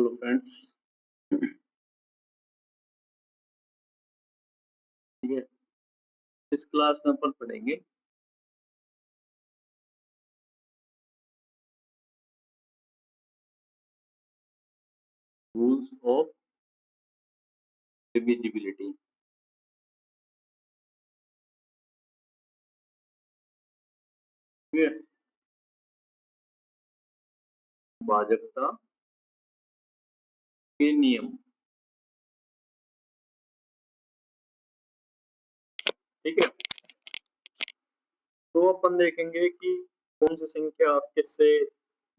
Hello friends. ठीक है, इस क्लास में अपन पढ़ेंगे रूल्स ऑफ डिविजिबिलिटी। ठीक है, भाजकता के नियम। ठीक है, तो अपन देखेंगे कि कौन सी संख्या किससे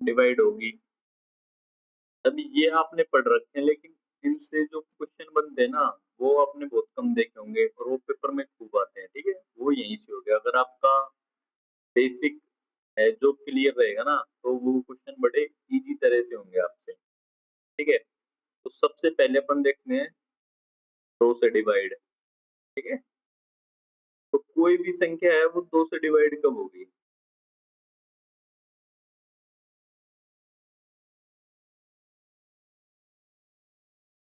डिवाइड होगी। अभी ये आपने पढ़ रखे हैं, लेकिन इनसे जो क्वेश्चन बनते हैं ना, वो आपने बहुत कम देखे होंगे और वो पेपर में खूब आते हैं। ठीक है, वो यहीं से हो गया। अगर आपका बेसिक है जो क्लियर रहेगा ना, तो वो क्वेश्चन बड़े इजी तरह से होंगे आपसे। ठीक है, तो सबसे पहले अपन देखते हैं 2 से डिवाइड। ठीक है, तो कोई भी संख्या है वो 2 से डिवाइड कब होगी?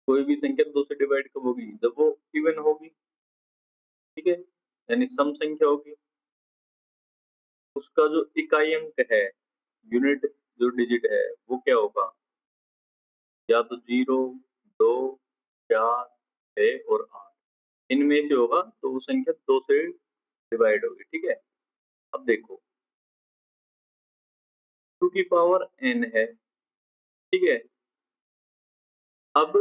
कोई भी संख्या 2 से डिवाइड कब होगी? जब वो इवन होगी। ठीक है, यानी सम संख्या होगी। उसका जो इकाई अंक है, यूनिट जो डिजिट है, वो क्या होगा? या तो 0, 2, 4, 6 और 8 इनमें से होगा, तो वो संख्या 2 से डिवाइड होगी। ठीक है, अब देखो 2 की पावर n है। ठीक है, अब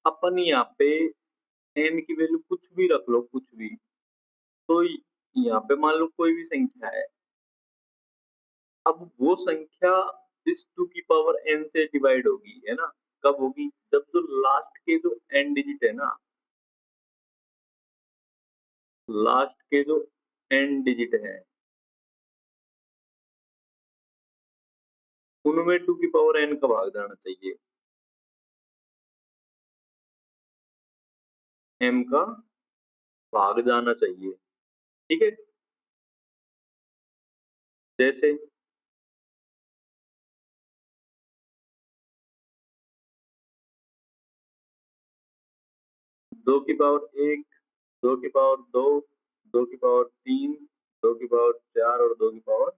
अपन यहाँ पे n की वैल्यू कुछ भी रख लो, कुछ भी। तो यहाँ पे मान लो कोई भी संख्या है। अब वो संख्या इस 2 की पावर n से डिवाइड होगी, है ना? कब होगी? जब जो लास्ट के जो n डिजिट है ना, लास्ट के जो n डिजिट है, उनमें 2 की पावर n का भाग जाना चाहिए। m का भाग जाना चाहिए। ठीक है, जैसे 2 की पावर 1, 2 की पावर 2, 2 की पावर 3, 2 की पावर 4 और 2 की पावर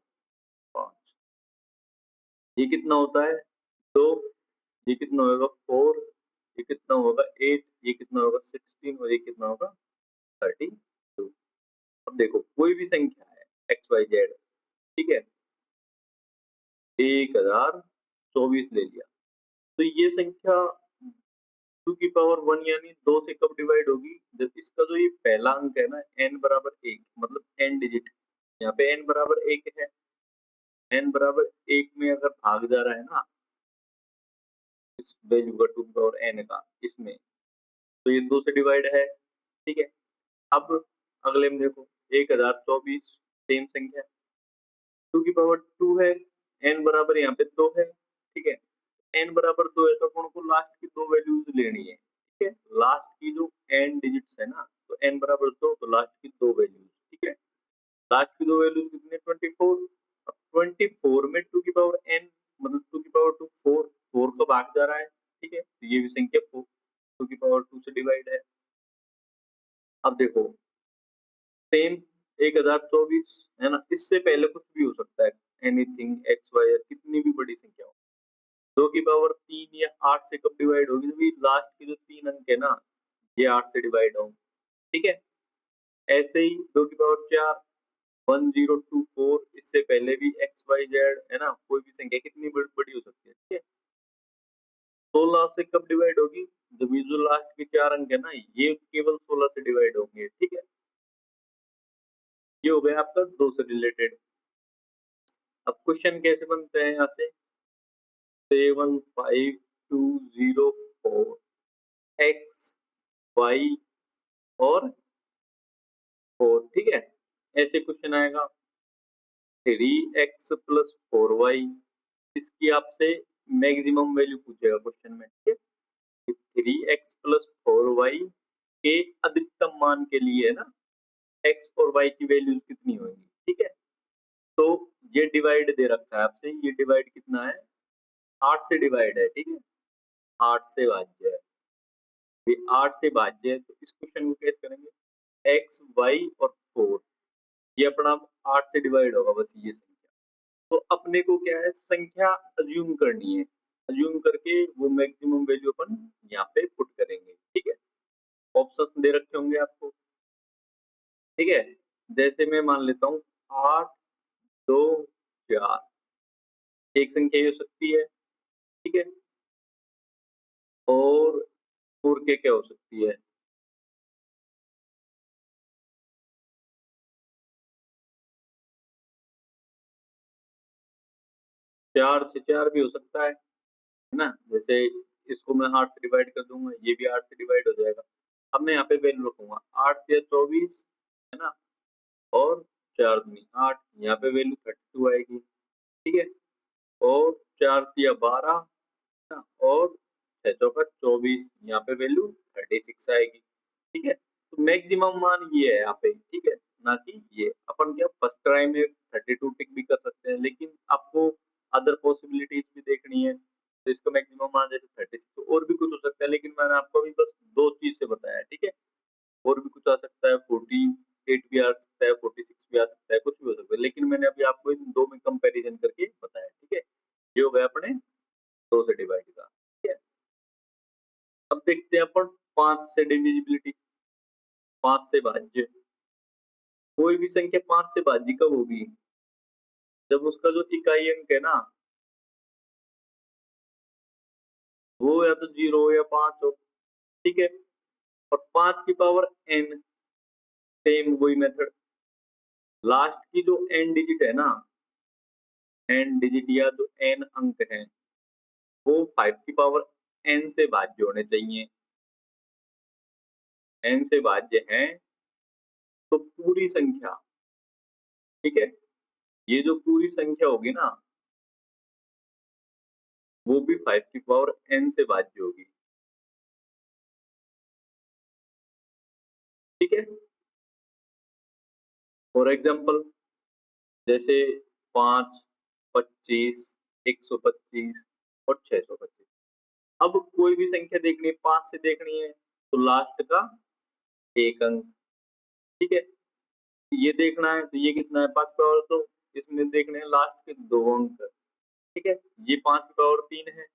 5। ये कितना होता है? 2। ये कितना होगा? 4। ये कितना होगा? 8। ये कितना होगा? 16 और ये कितना होगा? 32। अब देखो कोई भी संख्या है एक्स वाई जेड। ठीक है, 1024 ले लिया, तो ये संख्या 2 की पावर 1 यानी 2 से कब डिवाइड होगी? जब इसका जो ये पहला अंक है ना, n बराबर 1, मतलब n डिजिट। यहाँ पे n बराबर 1 है। n बराबर 1 में अगर भाग जा रहा है ना, इस वैल्यू का 2 की पावर n का इसमें, तो ये 2 से डिवाइड है। ठीक है, अब अगले में देखो 1024 सेम संख्या, 2 की पावर 2 है, n बराबर यहाँ पे 2 है। ठीक है, n बराबर 2 है तो अपन को लास्ट की 2 वैल्यूज लेनी है। ठीक है, लास्ट की जो n डिजिट्स है ना, तो n बराबर 2, तो लास्ट की 2 वैल्यूज। ठीक है, लास्ट की 2 वैल्यूज कितने? 24। अब 24 में 2 की पावर n, मतलब 2 की पावर 2 4, 4 का भाग जा रहा है। ठीक है, तो ये भी संख्या 4 2 की पावर 2 से डिवाइड है। अब देखो सेम 1024 है ना, इससे पहले कुछ भी हो सकता है। एनीथिंग एक्स वाई, कितनी भी बड़ी संख्या हो। 2 की पावर 3 या 8 से कब डिवाइड होगी? जब ये लास्ट के जो 3 अंक है ना, ये 8 से डिवाइड होंगे। ठीक है, ऐसे ही 2 की पावर 4, 1024, इससे पहले भी एक्स वाई जेड है ना, कोई भी संख्या कितनी बड़ी हो सकती है। ठीक है, 16 से कब डिवाइड होगी? जब ये जो लास्ट के 4 अंक है ना, ये केवल 16 से डिवाइड होंगे। ठीक है, ये हो गया आपका 2 से रिलेटेड। अब क्वेश्चन कैसे बनते हैं यहाँ से? 75204 एक्स वाई और 4। ठीक है, ऐसे क्वेश्चन आएगा। 3x + 4y, इसकी आपसे मैक्सिमम वैल्यू पूछेगा क्वेश्चन में। ठीक है, 3x + 4y के अधिकतम मान के लिए है ना, x और y की वैल्यूज कितनी होंगी। ठीक है, तो ये डिवाइड दे रखा है आपसे, ये डिवाइड कितना है? 8 से डिवाइड है। ठीक है, 8 से भाज्य है। ये 8 से भाज्य है तो इस क्वेश्चन को कैसे करेंगे? x, y और 4 ये अपना 8 से डिवाइड होगा बस ये संख्या। तो अपने को क्या है संख्या अज्यूम करनी है। अज्यूम करके वो मैक्सिमम वैल्यू अपन यहाँ पे पुट करेंगे। ठीक है? ऑप्शंस दे रखे होंगे आपको। ठीक है? जैसे मैं मान लेता हूँ 8, 2, 4 एक संख्या ये हो सकती है। ठीक है? और 4 क्या हो सकती है? 4 से 4 भी हो सकता है ना? जैसे इसको मैं 8 से डिवाइड कर दूँगा, ये भी 8 से डिवाइड हो जाएगा। अब मैं यहाँ पे वैल्यू रखूँगा 8 तिया 24 है ना? और 4 दूनी 8 यहाँ पे वैल्यू 32 आएगी। ठीक है? और 4 तिया 12 है ना? और 6 चौका 24 यहाँ पे वैल्यू 36 आएगी। ठीक है? तो मैक्सिमम मान ये है यहाँ पे, ठीक है? ना कि ये। अपन क्या फर्स्ट ट्राई में 32 टिक भी कर सकते हैं, लेकिन आपको अदर पॉसिबिलिटीज़ भी देखनी है। तो इसका मैक्सिमम मान जैसे 36 और भी कुछ हो सकता है, लेकिन मैंने आपको अभी बस 2 चीज़ से बताया, ठीक है? और भी कुछ आ सकता है, 48 भी आ सकता है, 46 भी आ सकता है, कुछ भी हो सकता है। लेकिन मैंने अभी आपको इन 2 में कंपैरिज़न करके बताया, ठीक है? ये हो गया अपने 2 से डिवाइड का, ठीक है? अब देखते हैं अपन 5 से डिविजिबिलिटी, 5 से भाज्य। कोई भी संख्या 5 से भाज्य कब होगी? जब उसका जो इकाई अंक है ना, वो या तो 0 हो या 5 हो, ठीक है? और 5 की पावर n सेम वही मेथड। लास्ट की जो n डिजिट है ना, n डिजिट या जो n अंक हैं, वो 5 की पावर n से भाज्य होने चाहिए। n से भाज्य हैं, तो पूरी संख्या, ठीक है? ये जो पूरी संख्या होगी ना, वो भी 5 की पावर n से भाज्य होगी, ठीक है? फॉर एग्जांपल जैसे 5, 25, 125 और 625। अब कोई भी संख्या देखनी है, 5 से देखनी है, तो लास्ट का 1 अंक, ठीक है? ये देखना है, तो ये कितना है 5 की पावर 2, इसमें देखने हैं लास्ट के 2 अंक, ठीक है? ये 5 की पावर 3 है,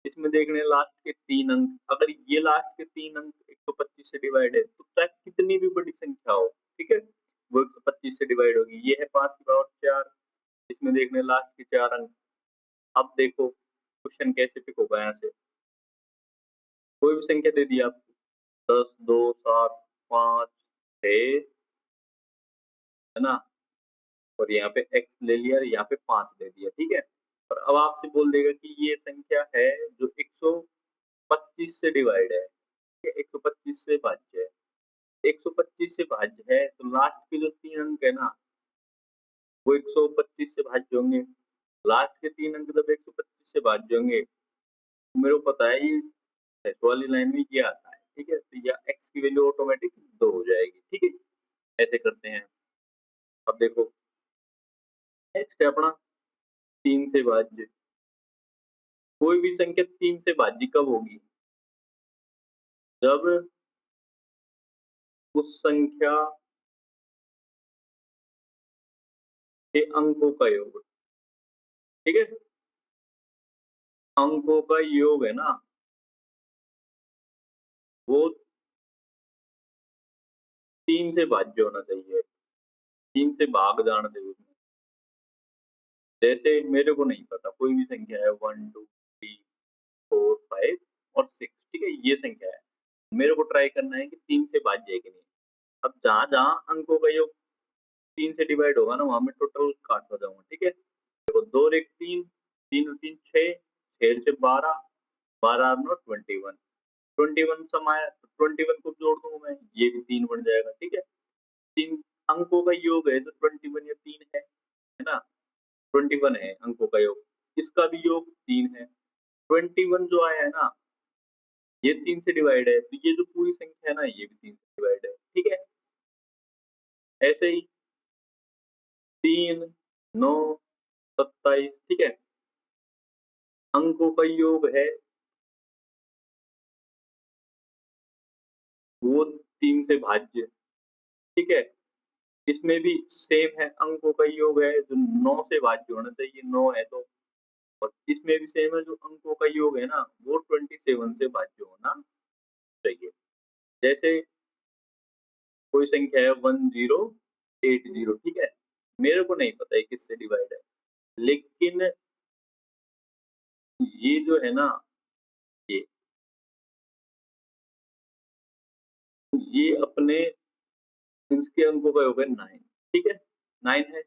इसमें देखने हैं लास्ट के 3 अंक। अगर ये लास्ट के 3 अंक 125 से डिवाइड है, तो चाहे कितनी भी बड़ी संख्या हो, ठीक है? वो 125 से डिवाइड होगी। ये है 5 की पावर 4, इसमें देखने हैं लास्ट के 4 अंक। अब देखो क्वेश्चन कैसे पिक होगा यहाँ से। कोई भी संख्या दे दी आपको 10, 2, 7, 5, 6 है ना? और यहाँ पे x ले लिया और यहाँ पे 5 दे दिया, ठीक है? और अब आपसे बोल देगा कि ये संख्या है जो 125 से डिवाइड है, ठीक है? 125 से भाज्य है। 125 से भाज्य है, तो लास्ट के जो 3 अंक है ना, वो 125 से भाज्य होंगे। लास्ट के 3 अंक जब 125 से भाज्य होंगे, तो मेरे को पता है ये एस वाली लाइन में ये आता है, ठीक है? तो या x की वैल्यू ऑटोमेटिक 2 हो जाएगी, ठीक है? ऐसे करते हैं। अब देखो नेक्स्ट है अपना 3 से भाज्य। कोई भी संख्या 3 से भाज्य कब होगी? जब उस संख्या के अंकों का योग, ठीक है? अंकों का योग है ना, वो 3 से भाज्य होना चाहिए, 3 से भाग जाना चाहिए उसमें। जैसे मेरे को नहीं पता कोई भी संख्या है 1, 2, 3, 4, 5 और 6, ठीक है? ये संख्या है। मेरे को ट्राई करना है कि 3 से भाज्य है कि नहीं। अब जहाँ-जहाँ अंकों का योग 3 से डिवाइड होगा ना, वहाँ मैं टोटल काटता जाऊँगा, ठीक है? देखो 2 और 1 3, 3 और 3 6, 6 से 12, 12 और 9 21, 21 समाया तो 21 को जोड़ दूँगा मैं, ये भी 3 बन जाएगा, ठीक है? 3 अंकों का योग है तो 21 या 3 है ना? 21 है अंकों का योग, इसका भी योग 3 है। 21 जो आया है ना, ये 3 से डिवाइड है, तो ये जो पूरी संख्या है ना, ये भी 3 से डिवाइड है, ठीक है? ऐसे ही 3, 9, 27, ठीक है? अंकों का योग है वो 3 से भाज्य, ठीक है? इसमें भी सेम है, अंकों का योग है जो 9 से भाज्य होना चाहिए, 9 है तो, और इसमें भी सेम है, जो अंकों का योग है ना वो 27 से भाज्य होना चाहिए। जैसे कोई संख्या है 1080, ठीक है? मेरे को नहीं पता है किससे डिवाइड है, लेकिन ये जो है ना, ये ये अपने इसके अंकों का योग है 9, ठीक है? 9 है,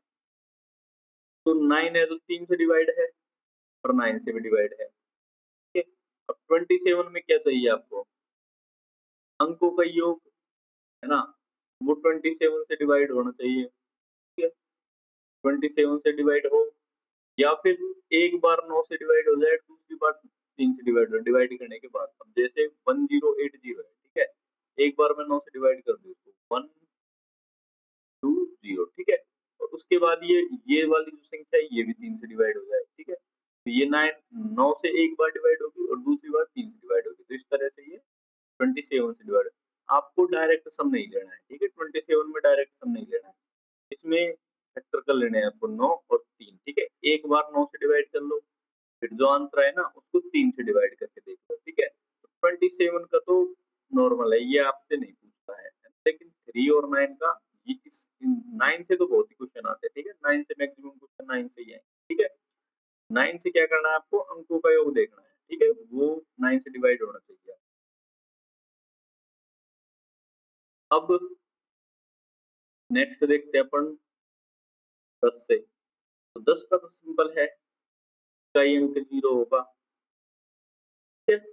तो 9 है तो 3 से डिवाइड है और 9 से भी डिवाइड है, ठीक है? अब 27 में क्या चाहिए आपको? अंकों का योग, है ना? वो 27 से डिवाइड होना चाहिए, ठीक है? 27 से डिवाइड हो, या फिर एक बार 9 से डिवाइड हो जाए, दूसरी बार 3 से डिवाइड हो, डिवाइड करने के बाद। अब जैसे 1080 है, ठीक है? एक बार मैं 9 से डिवाइड कर दूँ तो 120, ठीक है? और उसके बाद ये वाली जो संख्या है ये भी 3 से डिवाइड हो जाए, ठीक है? तो ये 9 से एक बार डिवाइड होगी और दूसरी बार 3 से डिवाइड होगी। तो इस तरह से ये 27 से डिवाइड, आपको डायरेक्ट सम नहीं लेना है, ठीक है? 27 में डायरेक्ट सम नहीं लेना है। इसमें फैक्टर कर लेने हैं आपको 9 और 3, ठीक है? एक बार 9 से डिवाइड कर लो, फिर जो आंसर आए ना उसको 3 से डिवाइड करके देख लो, ठीक है? तो 27 का तो नॉर्मल है, ये आपसे नहीं पूछता है। लेकिन 3 और 9 का, ये इस 9 से तो बहुत ही क्वेश्चन आते हैं, ठीक है? 9 से मैक्सिमम क्वेश्चन 9 से ही आएंगे, ठीक है? 9 से क्या करना है आपको? अंकों का योग देखना है, ठीक है? वो 9 से डिवाइड होना चाहिए। अब नेक्स्ट देखते हैं अपन 10 से। तो 10 का तो सिंपल है, का ही अंक 0 होगा, ठीक है?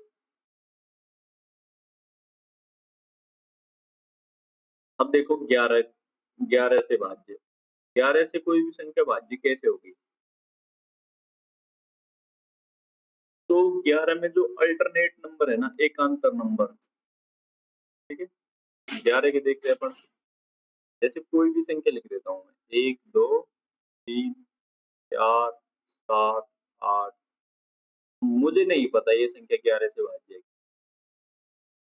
अब देखो 11, 11 से भाज्य, 11 से कोई भी संख्या भाज्य कैसे होगी? तो 11 में जो अल्टरनेट नंबर है ना, एकांतर नंबर, ठीक है? 11 के देखते हैं अपन, जैसे कोई भी संख्या लिख देता हूँ मैं, 1 2 3 4 7 8, मुझे नहीं पता ये संख्या 11 से भाज्य है।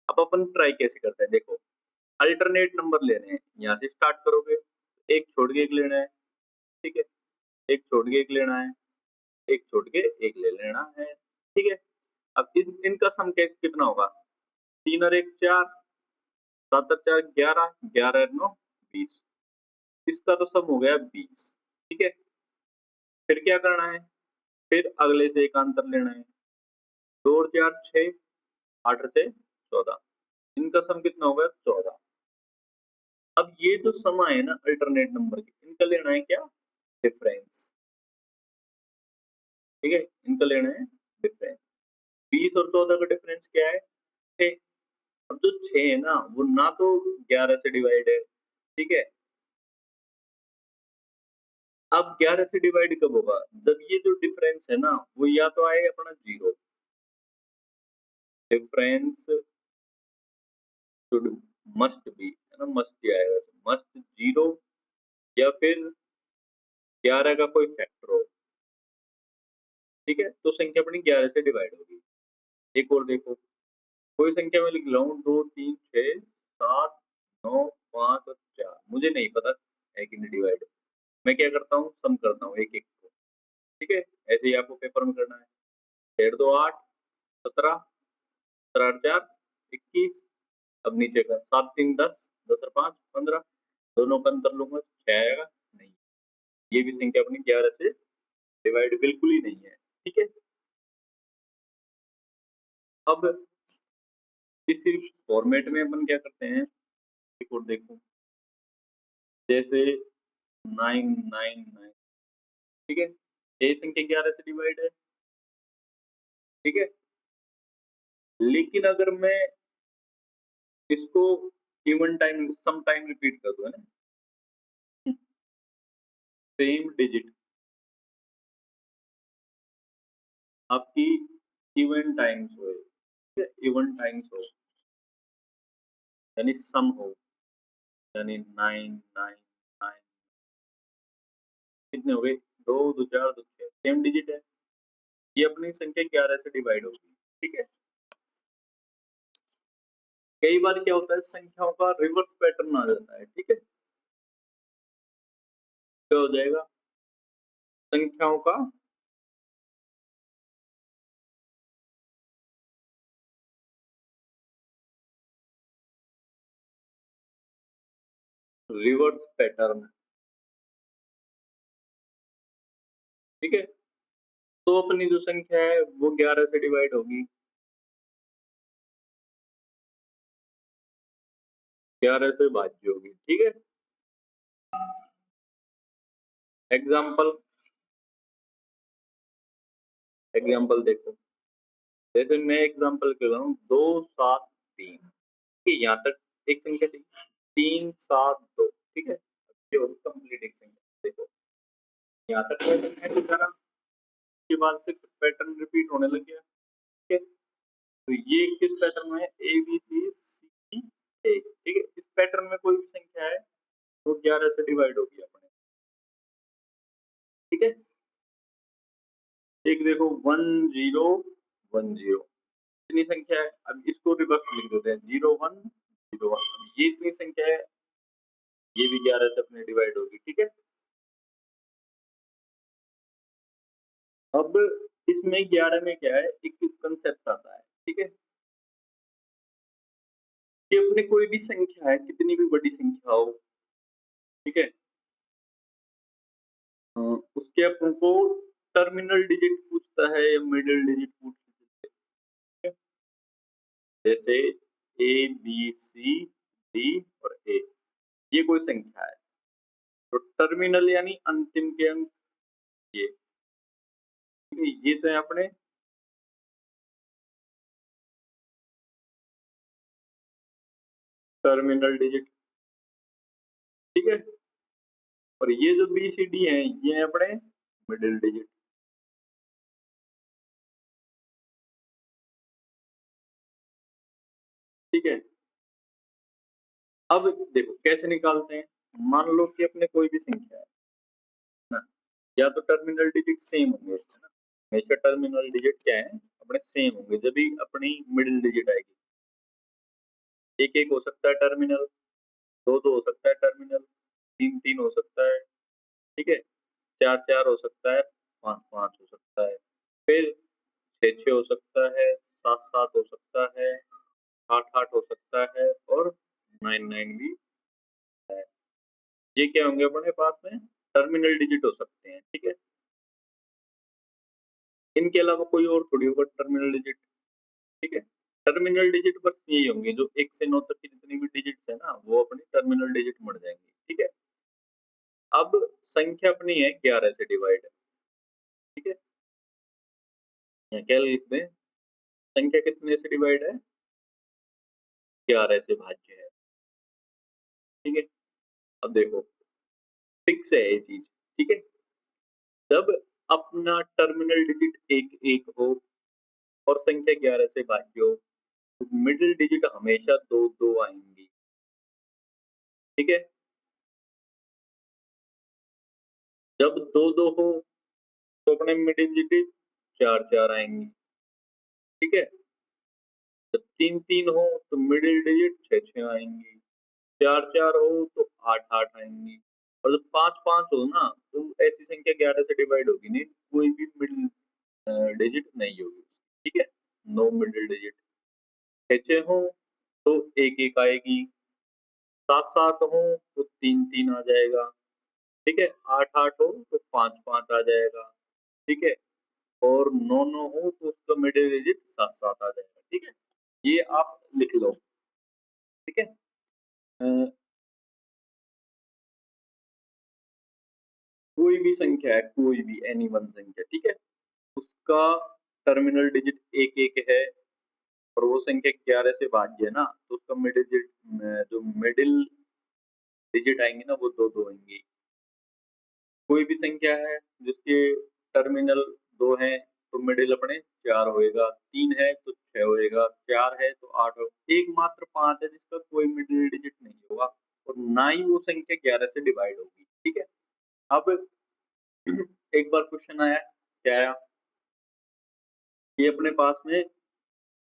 अब अपन ट्राई कैसे करते हैं, देखो अल्टरनेट नंबर लेने हैं, यहाँ से स्टार्ट करोगे, एक छोड़ के एक लेना है, ठीक है? एक छोड़ के एक लेना है, एक छोड़ के एक ले लेना है, ठीक है? अब इनका सम कितना होगा? 3 और 1 4, 7 और 4 11, 11 और 9 20, इसका तो सम हो गया 20, ठीक है? फिर क्या करना है? फिर अगले से एक अंतर लेना है, 2 और 4 6, 8 और 6 14, इनका सम कितना होगा? 14। अब ये जो सम है ना अल्टरनेट नंबर के, इनका लेना है क्या? डिफरेंस, ठीक है? इनका लेना है डिफरेंस। 20 और 14 का डिफरेंस क्या है? 6। अब जो 6 है ना वो ना तो 11 से डिवाइड है, ठीक है? अब 11 से डिवाइड कब होगा? जब ये जो डिफरेंस है ना वो या तो आए अपना 0, डिफरेंस शुड मस्ट बी, है ना? मस्ट ही आएगा, मस्ट 0, या फिर 11 का कोई फैक्टर हो, ठीक है? तो संख्या अपनी 11 से डिवाइड होगी। एक और देखो, कोई संख्या मैं लिख रहा हूँ 2 3 6 7 9 5 और 4, मुझे नहीं पता है कि नहीं डिवाइड। मैं क्या करता हूँ? सम करता हूँ एक-एक को, ठीक है? ऐसे ही आपको पेपर में करना है। 8 2 8 17, 17 8 4 21, अब नीचे का 7 3 10, 10 और 5 15, दोनों का अंतर लूँगा 6 आएगा? नहीं, ये भी संख्या अपनी 11 से डिवाइड बिल्कुल ही नहीं है, ठीक है? अब इसी फॉर्मेट में अपन क्या करते हैं, एक और देखो, जैसे 999, ठीक है? ये संख्या 11 से डिवाइड है, ठीक है? लेकिन अगर मैं इसको even time some time repeat कर दूं, है ना, सेम डिजिट आपकी इवन टाइम्स हो, ठीक है? इवन टाइम्स हो, यानी सम हो, यानी 999, कितने हो गए? 2 2 4 2 6, सेम डिजिट है, ये अपनी संख्या 11 से डिवाइड होगी, ठीक है? कई बार क्या होता है संख्याओं का रिवर्स पैटर्न आ जाता है, ठीक है? क्या हो जाएगा? संख्याओं का रिवर्स पैटर्न, ठीक है? तो अपनी जो संख्या है वो 11 से डिवाइड होगी, 11 से भाज्य होगी, ठीक है? एग्जाम्पल एग्जाम्पल देखो, जैसे मैं एग्जाम्पल कर रहा हूँ 2 7 3, ठीक है? यहाँ तक एक संख्या थी, 3 7 2, ठीक है? ये होगी कंप्लीट एक संख्या। देखो यहाँ तक पैटर्न है बेचारा, उसके बाद से पैटर्न रिपीट होने लग गया, ठीक है? तो ये किस पैटर्न में है? ए बी सी सी ए, ठीक है? इस पैटर्न में कोई भी संख्या है वो 11 से डिवाइड होगी अपने, ठीक है? एक देखो 1 0 1 0, इतनी संख्या है। अब इसको रिवर्स लिख देते हैं, 0 1 0 1, ये इतनी संख्या है, ये भी 11 से अपने डिवाइड होगी, ठीक है? अब इसमें 11 में क्या है, एक कंसेप्ट आता है, ठीक है? कि अपने कोई भी संख्या है, कितनी भी बड़ी संख्या हो, ठीक है? उसके अपन को टर्मिनल डिजिट पूछता है या मिडिल डिजिट पूछता है, जैसे ए बी सी डी और ए, ये कोई संख्या है, तो टर्मिनल यानी अंतिम के अंक ये, ठीक है? ये तो है अपने टर्मिनल डिजिट, ठीक है? और ये जो बी सी डी है ये है अपने मिडिल डिजिट, ठीक है? अब देखो कैसे निकालते हैं, मान लो कि अपने कोई भी संख्या है ना, या तो टर्मिनल डिजिट सेम होंगे, है ना? हमेशा टर्मिनल डिजिट क्या है अपने सेम होंगे, जब भी अपनी मिडिल डिजिट आएगी। एक एक हो सकता है टर्मिनल, दो दो हो सकता है टर्मिनल, तीन तीन हो सकता है, ठीक है? चार चार हो सकता है, पांच पांच हो सकता है, फिर छह छह हो सकता है, सात सात हो सकता है, आठ आठ हो सकता है, और नाइन नाइन भी है। ये क्या होंगे अपने पास में टर्मिनल डिजिट हो सकते हैं, ठीक है? इनके अलावा कोई और थोड़ी होगा टर्मिनल डिजिट, ठीक है? टर्मिनल डिजिट बस यही होंगे, जो 1 से 9 तक की जितनी भी डिजिट्स है ना वो अपनी टर्मिनल डिजिट मर जाएंगी, ठीक है? अब संख्या अपनी है 11 से डिवाइड, ठीक है? यहाँ क्या लिखते हैं, संख्या कितने से डिवाइड है? 11 से भाज्य है, ठीक है? अब देखो फिक्स है ये चीज, ठीक है? जब अपना टर्मिनल डिजिट एक एक हो और संख्या 11 से भाज्य हो, तो मिडिल डिजिट हमेशा दो दो आएंगी, ठीक है? जब दो दो हो तो अपने मिडिल डिजिट चार चार आएंगी, ठीक है? जब तीन तीन हो तो मिडिल डिजिट छह छह आएंगी, चार चार हो तो आठ आठ आएंगी, और जब पांच पांच हो ना तो ऐसी संख्या 11 से डिवाइड होगी नहीं, कोई भी मिडिल डिजिट नहीं होगी, ठीक है? No middle digit. छह छह हो तो एक एक आएगी, सात सात हो तो तीन तीन आ जाएगा, ठीक है? आठ आठ हो तो पांच पांच आ जाएगा, ठीक है? और नौ नौ हो तो उसका मिडिल डिजिट सात सात आ जाएगा, ठीक है? ये आप लिख लो, ठीक है? अ, कोई भी संख्या है, कोई भी एनी वन संख्या, ठीक है? उसका टर्मिनल डिजिट एक एक है और वो संख्या 11 से भाज्य है ना, तो उसका मिडिल डिजिट, जो मिडिल डिजिट आएंगे ना वो दो दो आएंगे। कोई भी संख्या है जिसके टर्मिनल दो हैं तो मिडिल अपने चार होएगा, तीन है तो छह होएगा, चार है तो आठ होगा, एकमात्र पांच है जिसका कोई मिडिल डिजिट नहीं होगा, और ना ही वो संख्या 11 से डिवाइड होगी, ठीक है? अब एक बार क्वेश्चन आया, क्या आया? ये अपने पास में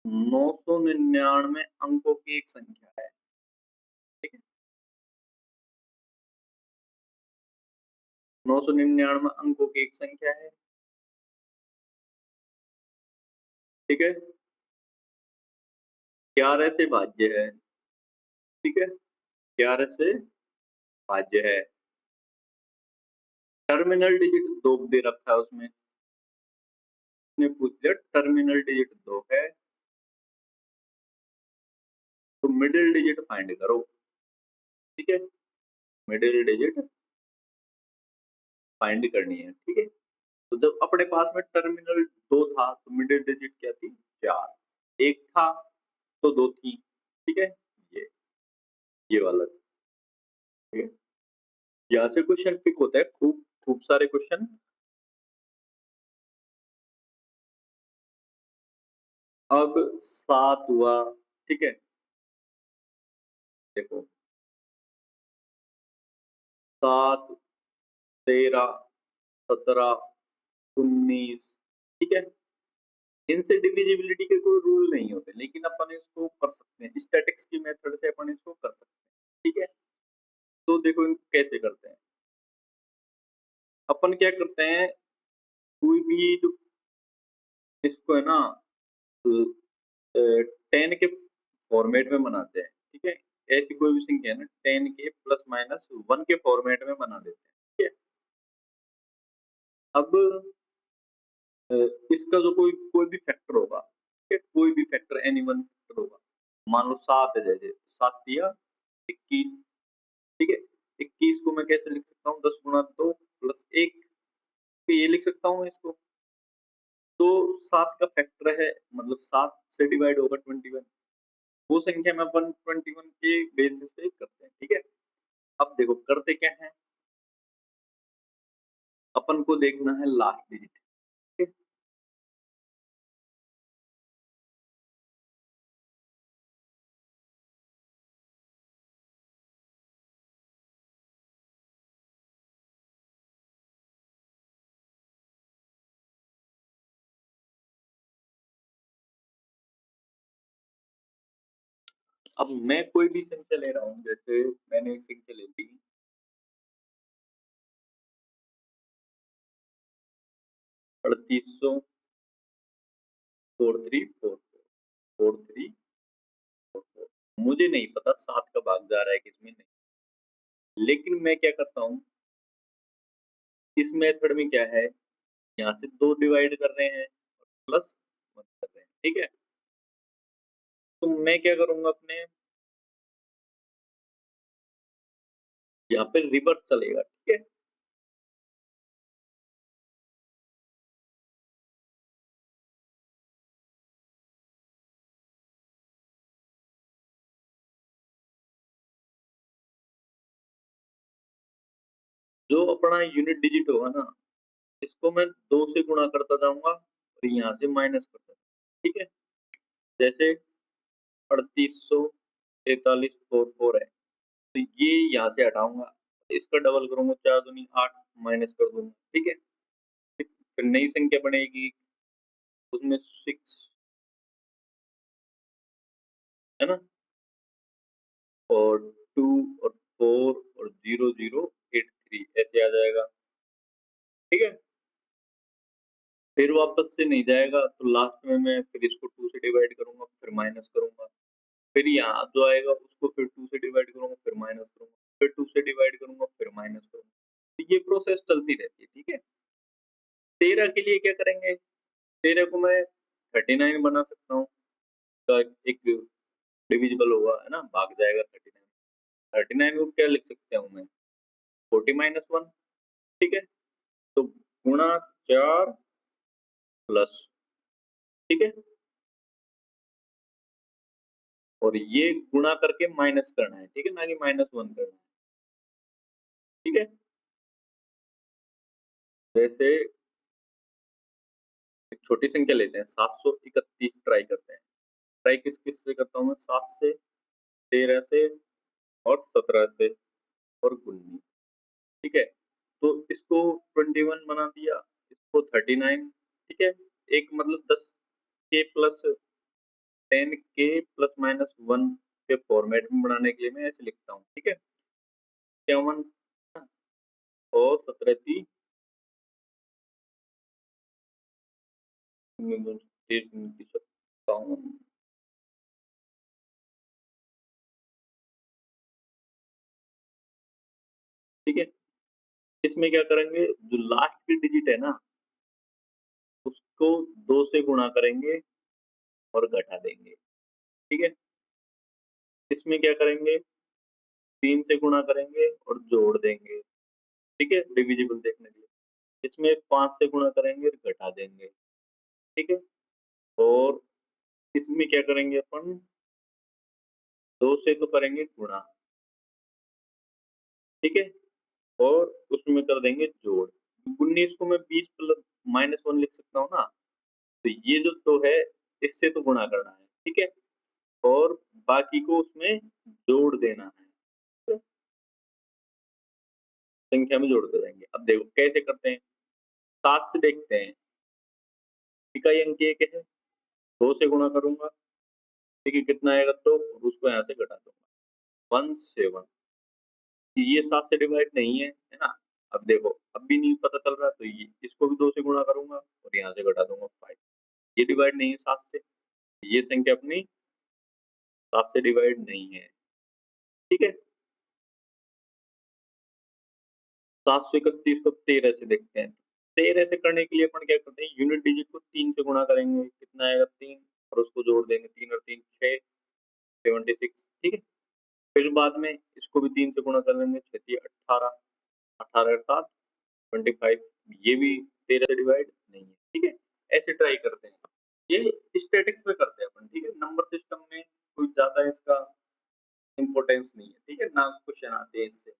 999 अंकों की एक संख्या है, ठीक है? 999 अंकों की एक संख्या है, ठीक है? 11 से भाज्य है, ठीक है? 11 से भाज्य है। टर्मिनल डिजिट 2 दे रखा है उसमें। उसने पूछ लिया टर्मिनल डिजिट 2 है, तो मिडिल डिजिट फाइंड करो, ठीक है? मिडिल डिजिट फाइंड करनी है, ठीक है? तो जब अपने पास में टर्मिनल 2 था, तो मिडिल डिजिट क्या थी? 4। 1 था, तो 2 थी, ठीक है? ये ये वाला, ठीक है? यहाँ से क्वेश्चन पिक होता है, खूब खूब सारे क्वेश्चन। अब 7 हुआ, ठीक है? देखो 7, 13, 17, 19, ठीक है? इनसे डिविजिबिलिटी के कोई रूल नहीं होते, लेकिन अपन इसको कर सकते हैं, स्टैटिक्स की मेथड से अपन इसको कर सकते हैं, ठीक है? तो देखो इनको कैसे करते हैं। अपन क्या करते हैं, कोई भी जो इसको है ना, 10 के फॉर्मेट में बनाते हैं, ठीक है? ऐसी कोई भी संख्या है ना, 10 के प्लस माइनस 1 के फॉर्मेट में बना लेते हैं, ठीक है? अब अ, इसका जो कोई कोई भी फैक्टर होगा, ठीक है? कोई भी फैक्टर एनी वन फैक्टर होगा, मान लो 7 है, जैसे 7 दिया 21, ठीक है? 21 को मैं कैसे लिख सकता हूँ, 10 गुणा 2 प्लस 1, तो ये लिख सकता हूँ इसको। तो 7 का फैक्टर है, मतलब 7 से डिवाइड होगा 21, वो संख्या में अपन 21 के बेसिस पे करते हैं, ठीक है? अब देखो करते क्या है, अपन को देखना है लास्ट डिजिट, ठीक है? अब मैं कोई भी संख्या ले रहा हूँ, जैसे मैंने एक संख्या ले ली 3800 4344, मुझे नहीं पता 7 का भाग जा रहा है किसमें, नहीं। लेकिन मैं क्या करता हूँ, इस मेथड में क्या है, यहाँ से 2 डिवाइड कर रहे हैं, प्लस 1 कर रहे हैं, ठीक है? तो मैं क्या करूँगा, अपने यहाँ पे रिवर्स चलेगा, ठीक है? जो अपना यूनिट डिजिट होगा ना, इसको मैं 2 से गुणा करता जाऊँगा और यहाँ से माइनस करता जाऊँगा, ठीक है? जैसे 3800 4344 है, तो ये यहाँ से हटाऊँगा, इसका डबल करूँगा, 4 दूनी 8, माइनस कर दूँगा, ठीक है? फिर नई संख्या बनेगी, उसमें 6, है ना? और 2 और 4 और 0083 ऐसे आ जाएगा, ठीक है? फिर वापस से नहीं जाएगा, तो लास्ट में मैं फिर इसको 2 से डिवाइड करूँगा, फिर माइनस करूँगा। फिर यहाँ जो आएगा उसको फिर 2 से डिवाइड करूँगा, फिर माइनस करूँगा, फिर 2 से डिवाइड करूँगा, फिर माइनस करूँगा। तो ये प्रोसेस चलती रहती है, ठीक है? 13 के लिए क्या करेंगे? 13 को मैं 39 बना सकता हूँ, का एक डिविजिबल होगा, है ना? भाग जाएगा 39। 39 को क्या लिख सकता हूँ मैं? 40 माइनस 1, ठीक है? तो गुणा 4 प्लस, ठीक है? और ये गुणा करके माइनस करना है, ठीक है? ना कि माइनस 1 करना है, ठीक है? जैसे एक छोटी संख्या लेते हैं, 731 ट्राई करते हैं। ट्राई किस-किस से करता हूँ मैं? 7 से, 13 से और 17 से और 19, ठीक है? तो इसको 21 बना दिया, इसको 39, ठीक है? एक मतलब 10 के प्लस 10 के प्लस माइनस 1 के फॉर्मेट में बनाने के लिए मैं ऐसे लिखता हूँ, ठीक है? 51 और 17 ती 57, ठीक है? इसमें क्या करेंगे, जो लास्ट की डिजिट है ना, उसको 2 से गुणा करेंगे और घटा देंगे, ठीक है? इसमें क्या करेंगे, 3 से गुणा करेंगे और जोड़ देंगे, ठीक है? डिविजिबल देखने के लिए। इसमें 5 से गुणा करेंगे और घटा देंगे, ठीक है? और इसमें क्या करेंगे अपन, 2 से तो करेंगे गुणा, ठीक है? और उसमें कर देंगे जोड़। 19 को मैं 20 प्लस माइनस 1 लिख सकता हूँ ना, तो ये जो तो है, इससे तो गुणा करना है, ठीक है? और बाकी को उसमें जोड़ देना है, ठीक है? संख्या में जोड़ते जाएँगे। अब देखो कैसे करते हैं, 7 से देखते हैं, इकाई अंक 1 है, 2 से गुणा करूँगा, ठीक है? कितना आएगा, तो उसको यहाँ से घटा दूँगा, 17। ये 7 से डिवाइड नहीं है, है ना? अब देखो, अब भी नहीं पता चल रहा, तो ये इसको भी 2 से गुणा करूँगा और यहाँ से घटा दूँगा 5। ये डिवाइड नहीं है 7 से, ये संख्या अपनी 7 से डिवाइड नहीं है, ठीक है? 731 को 13 से देखते हैं। 13 से करने के लिए अपन क्या करते हैं, यूनिट डिजिट को 3 से गुणा करेंगे, कितना आएगा 3, और उसको जोड़ देंगे, 3 और 3 6, 76, ठीक है? फिर बाद में इसको भी 3 से गुणा कर देंगे, 6 तिया 18, 18 और 7 25, ये भी 13 से डिवाइड नहीं है, ठीक है? ऐसे ट्राई करते हैं। ये स्टैटिक्स में करते हैं अपन, ठीक है? नंबर सिस्टम में कोई ज़्यादा इसका इम्पोर्टेंस नहीं है, ठीक है? ना क्वेश्चन आते हैं इससे,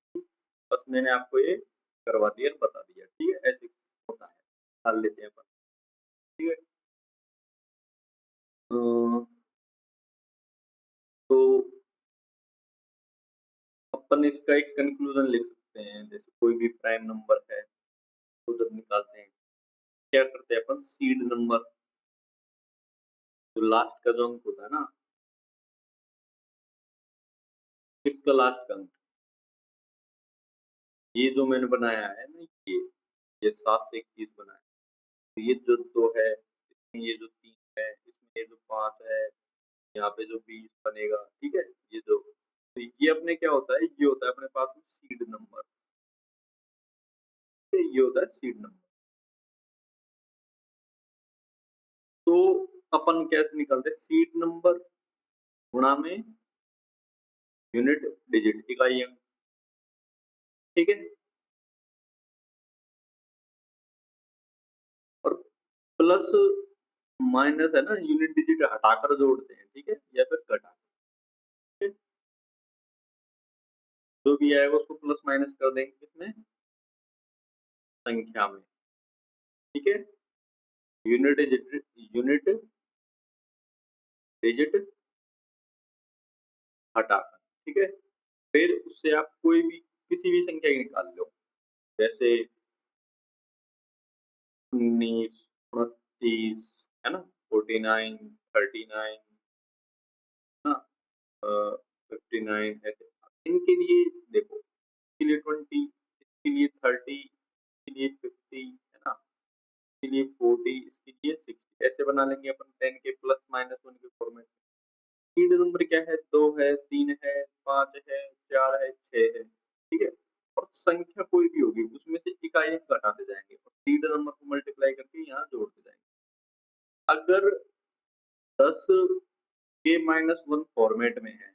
बस मैंने आपको ये करवा दिया और बता दिया, ठीक है? ऐसे होता है, हल लेते हैं अपन, ठीक है? अ, तो अपन इसका एक कंक्लूजन लिख सकते हैं, जैसे कोई भी प्राइम नंबर है, तो जब निकालते हैं, क्या करते हैं अपन, सीड नंबर, जो लास्ट का जो अंक होता है ना, इसका लास्ट का अंक, ये जो मैंने बनाया है ना, ये 7 से 21 बनाया, तो ये जो 2 है, इसमें ये जो 3 है, इसमें ये जो 5 है, यहाँ पे जो 20 बनेगा, ठीक है? ये जो, तो ये अपने क्या होता है, ये होता है अपने पास में सीड नंबर, ये होता है सीड नंबर। तो अपन कैसे निकालते हैं, सीड नंबर गुणा में यूनिट डिजिट, इकाई अंक, ठीक है? और प्लस माइनस है ना, यूनिट डिजिट हटाकर जोड़ते हैं, ठीक है? या फिर घटा, ठीक है? जो भी आएगा उसको प्लस माइनस कर देंगे किसमें, संख्या में, ठीक है? यूनिट डिजिट हटाकर, ठीक है? फिर उससे आप कोई भी किसी भी संख्या की निकाल लो, जैसे 19, 29, है ना? 49, 39, है ना? 59, ऐसे इनके लिए देखो, इसके लिए 20, इसके लिए 30, इसके लिए 50, है ना? इसके लिए 40, इसके लिए 60, ऐसे बना लेंगे अपन 10 के प्लस माइनस 1 के फॉर्मेट में। सीड नंबर क्या है, 2 है, 3 है, 5 है, 4 है, 6 है, ठीक है? और संख्या कोई भी होगी, उसमें से इकाई अंक घटाते जाएंगे और सीड नंबर को मल्टीप्लाई करके यहाँ जोड़ते जाएंगे। अगर 10 के माइनस 1 फॉर्मेट में है,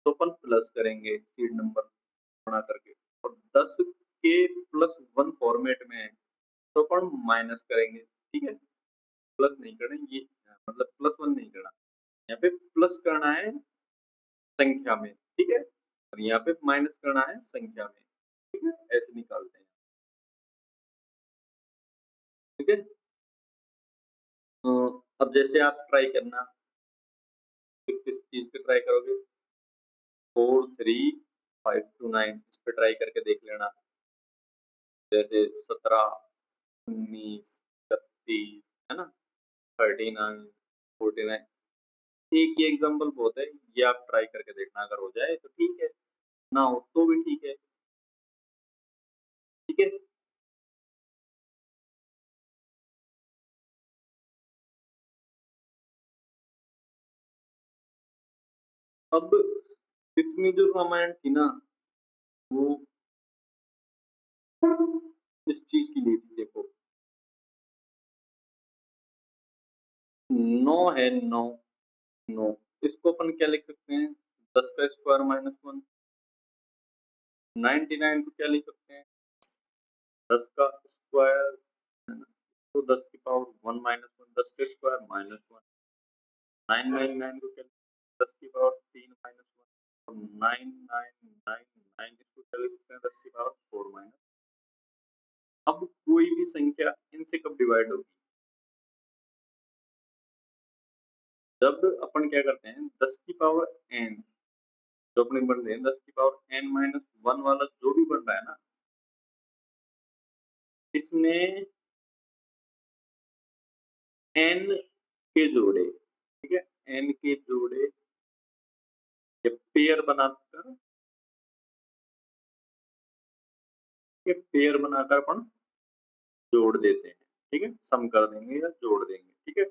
तो अपन प्लस करेंगे सीड नंबर गुणा करके, और 10 के प्लस 1 फॉर्मेट में है, तो अपन माइनस करेंगे, ठीक है? प्लस नहीं करना, ये मतलब प्लस 1 नहीं करना, यहाँ पे प्लस करना है संख्या में, ठीक है? और यहाँ पे माइनस करना है संख्या में, ठीक है? ऐसे निकालते हैं, ठीक है? अब जैसे आप ट्राई करना, किस किस चीज पे ट्राई करोगे, 4, 3, 5 to 9, इस पे ट्राई करके देख लेना, जैसे 17, 19, 31, है ना? 39, 49, एक ये एग्जांपल बहुत है, ये आप ट्राई करके देखना, अगर हो जाए तो ठीक है, ना हो तो भी ठीक है। ठीक है? अब इतनी जो रामायण थी ना, वो इस चीज़ के लिए थी देखो, 9 है 9, 9 इसको अपन क्या लिख सकते हैं? 10 का स्क्वायर माइनस 1। 99 को क्या लिख सकते हैं? 10 का स्क्वायर है ना? तो 10 की पावर 1 माइनस 1, 10 का स्क्वायर माइनस 1। 999 को क्या लिख सकते हैं? 10 की पावर 3 माइनस 1 और 9999 इसको क्या लिख सकते हैं? 10 की पावर 4 माइनस। अब कोई भी संख्या इनसे कब डिवाइड होगी? जब अपन क्या करते हैं, 10 की पावर n जो अपने बन रहे हैं, 10 की पावर n माइनस 1 वाला जो भी बन रहा है ना, इसमें n के जोड़े, ठीक है, n के जोड़े ये पेयर बनाकर, ये पेयर बनाकर अपन जोड़ देते हैं, ठीक है, सम कर देंगे या जोड़ देंगे, ठीक है।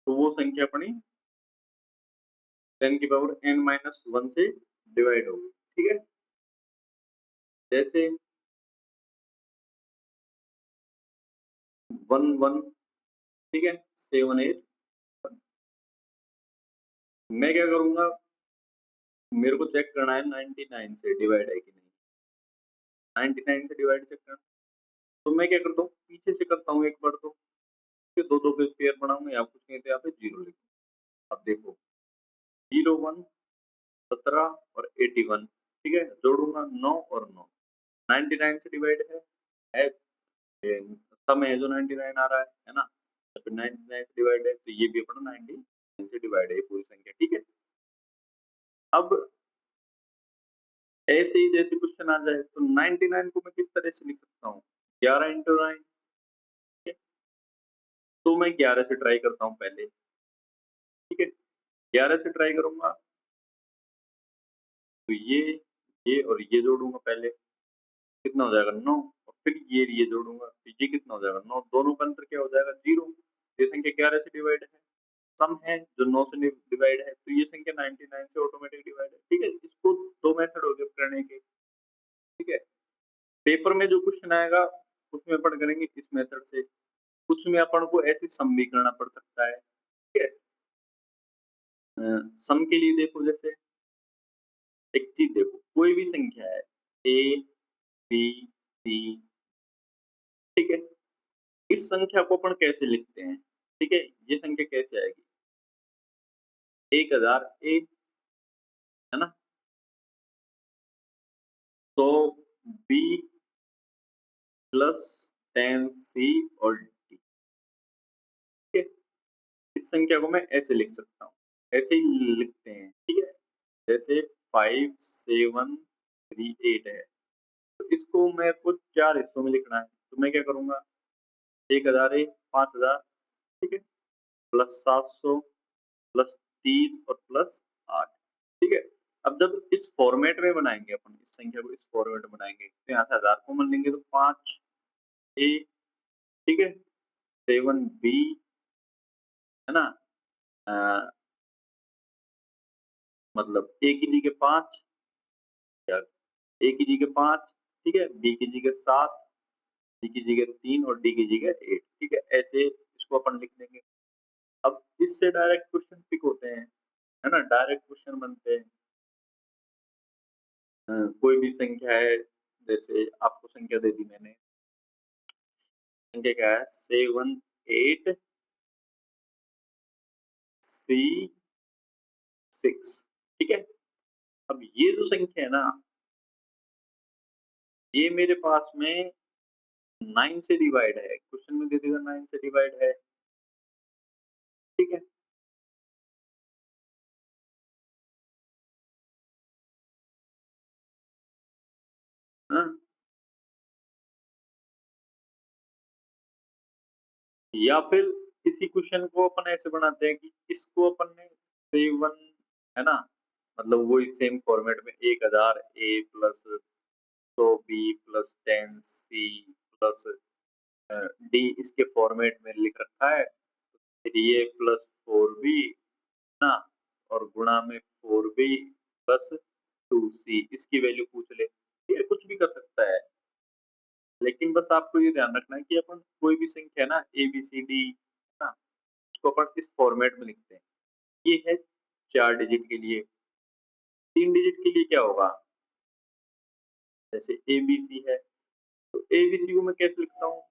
तो वो संख्या अपनी 10 की पावर n माइनस 1 से डिवाइड होगी, ठीक है। जैसे 1 1, ठीक है, 7 8, मैं क्या करूंगा, मेरे को चेक करना है 99 से डिवाइड है कि नहीं, 99 से डिवाइड चेक करना। तो मैं क्या करता हूँ, पीछे से करता हूँ एक बार, तो फिर दो दो के पेयर बनाऊंगा या कुछ नहीं तो यहाँ पे जीरो लिखूंगा। अब देखो 0 1 17 और 81, ठीक है, जोड़ूंगा 9 और 9, 99 से डिवाइड है ये सम है जो 99 आ रहा है ना, तो फिर 99 से डिवाइड है, तो ये भी अपना 99 से डिवाइड है, ये पूरी संख्या, ठीक है। अब ऐसे ही जैसे क्वेश्चन आ जाए तो 99 को मैं किस तरह से लिख सकता हूँ, 11 इंटू 9, तो मैं 11 से ट्राई करता हूँ पहले, ठीक है, 11 से ट्राई करूंगा तो ये और ये जोड़ूंगा पहले, कितना हो जाएगा 9, और फिर ये जोड़ूंगा तो ये कितना हो जाएगा 9, दोनों का अंतर क्या हो जाएगा 0। ये संख्या 11 से डिवाइड है, सम है जो 9 से डिवाइड है, तो ये संख्या 99 से ऑटोमेटिक डिवाइड है, ठीक है। इसको दो मेथड हो गए करने के, ठीक है। पेपर में जो क्वेश्चन आएगा उसमें अपन करेंगे इस मेथड से, कुछ में अपन को ऐसे सम भी करना पड़ सकता है, ठीक है। सम के लिए देखो, जैसे एक चीज देखो, कोई भी संख्या है ए बी सी, ठीक है, इस संख्या को अपन कैसे लिखते हैं, ठीक है, ये संख्या कैसे आएगी, 1001 है ना, तो बी प्लस 10 सी और डी, ठीक है। इस संख्या को मैं ऐसे लिख सकता हूँ, ऐसे ही लिखते हैं, ठीक है। जैसे 5738 है, तो इसको मेरे को चार हिस्सों में लिखना है, तो मैं क्या करूंगा, 1001 5000, ठीक है, प्लस 700 प्लस 30 और प्लस 8, ठीक है। अब जब इस फॉर्मेट में बनाएंगे अपन, इस संख्या को इस फॉर्मेट में बनाएंगे, तो यहाँ से 1000 कॉमन लेंगे तो 5 ए, ठीक है, 7 बी, है ना, अ, मतलब ए की जगह 5, या ए की जगह 5, ठीक है, बी की जगह 7, सी की जगह 3 और डी की जगह 8, ठीक है, ऐसे इसको अपन लिख देंगे। अब इससे डायरेक्ट क्वेश्चन पिक होते हैं, है ना, डायरेक्ट क्वेश्चन बनते हैं। कोई भी संख्या है, जैसे आपको संख्या दे दी मैंने, संख्या क्या है 78C6, ठीक है। अब ये जो संख्या है ना, ये मेरे पास में 9 से डिवाइड है, क्वेश्चन में दे देगा 9 से डिवाइड है, ठीक है। हाँ, या फिर इसी क्वेश्चन को अपन ऐसे बनाते हैं कि इसको अपन ने 7 है ना, मतलब वही सेम फॉर्मेट में 1000 A plus 100 B plus 10 C plus D इसके फॉर्मेट में लिख रखा है, 3a प्लस 4b ना, और गुणा में 4b प्लस 2c इसकी वैल्यू पूछ ले, ये कुछ भी कर सकता है। लेकिन बस आपको ये ध्यान रखना है कि अपन कोई भी संख्या है ना ए बी सी डी ना, उसको अपन इस फॉर्मेट में लिखते हैं। ये है 4 डिजिट के लिए। 3 डिजिट के लिए क्या होगा, जैसे ए बी सी है तो ए बी सी को मैं कैसे लिखता हूँ,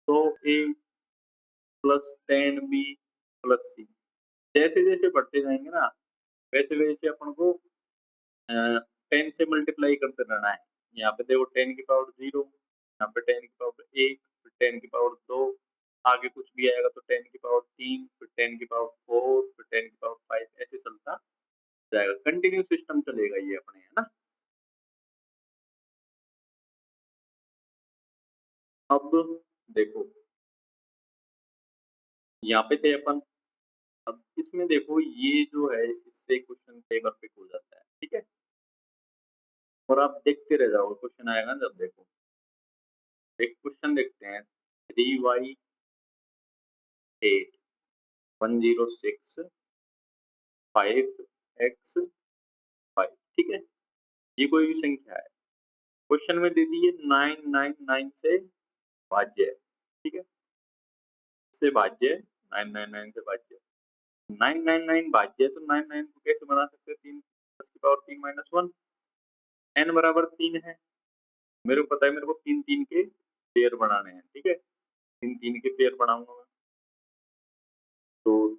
तो ए प्लस 10 बी प्लस सी। जैसे जैसे बढ़ते जाएंगे ना वैसे वैसे अपन को 10 से मल्टीप्लाई करते रहना है। यहाँ पे देखो 10 की पावर 0, यहाँ पे 10 की पावर 1, फिर 10 की पावर 2, आगे कुछ भी आएगा तो 10 की पावर 3, फिर 10 की पावर 4, फिर 10 की पावर 5, ऐसे चलता जाएगा। कंटिन्यू सिस्टम चलेगा ये अपने, है ना। अब देखो यहाँ पे थे अपन, अब इसमें देखो ये जो है इससे क्वेश्चन कई बार पिक हो जाता है, ठीक है। और आप देखते रह जाओगे, क्वेश्चन आएगा ना जब देखो। एक क्वेश्चन देखते हैं, 3y8 106 5x5, ठीक है। ये कोई भी संख्या है, क्वेश्चन में दे दी है 999 से भाज्य है, ठीक है। से भाज्य है, 999 से भाज्य है। 999 भाज्य है तो 99 को कैसे बना सकते हैं, 3 10 की पावर 3 माइनस 1, n बराबर 3 है। मेरे को पता है मेरे को 3 3 के पेयर बनाने हैं, ठीक है। 3 3 के पेयर बनाऊंगा मैं, तो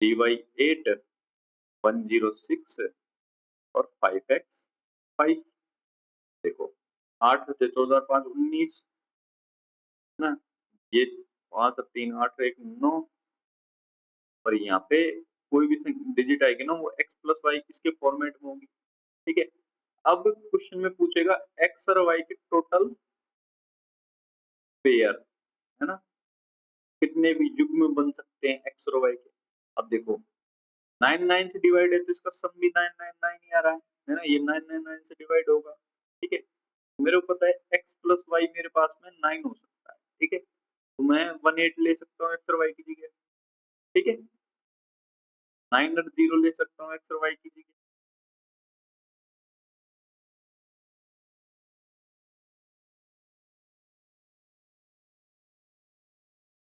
3y8 106 और 5x5। देखो 8 से 14 5 19 ना, ये 5 और 3 8 1 9, और यहाँ पे कोई भी डिजिट आएगी ना वो x प्लस वाई इसके फॉर्मेट में होगी, ठीक है। अब क्वेश्चन में पूछेगा x और y के टोटल पेयर, है ना, कितने भी युग्म बन सकते हैं x और y के। अब देखो 99 से डिवाइड है तो इसका सम भी 999 ही आ रहा है ना, ये 999 से डिवाइड होगा, ठीक है। मेरे को पता है x प्लस वाई मेरे पास में 9 हो सकता है, ठीक है। तो मैं 18 ले सकता हूँ x और y की जगह, ठीक है। 9 और 0 ले सकता हूँ x और y की जगह,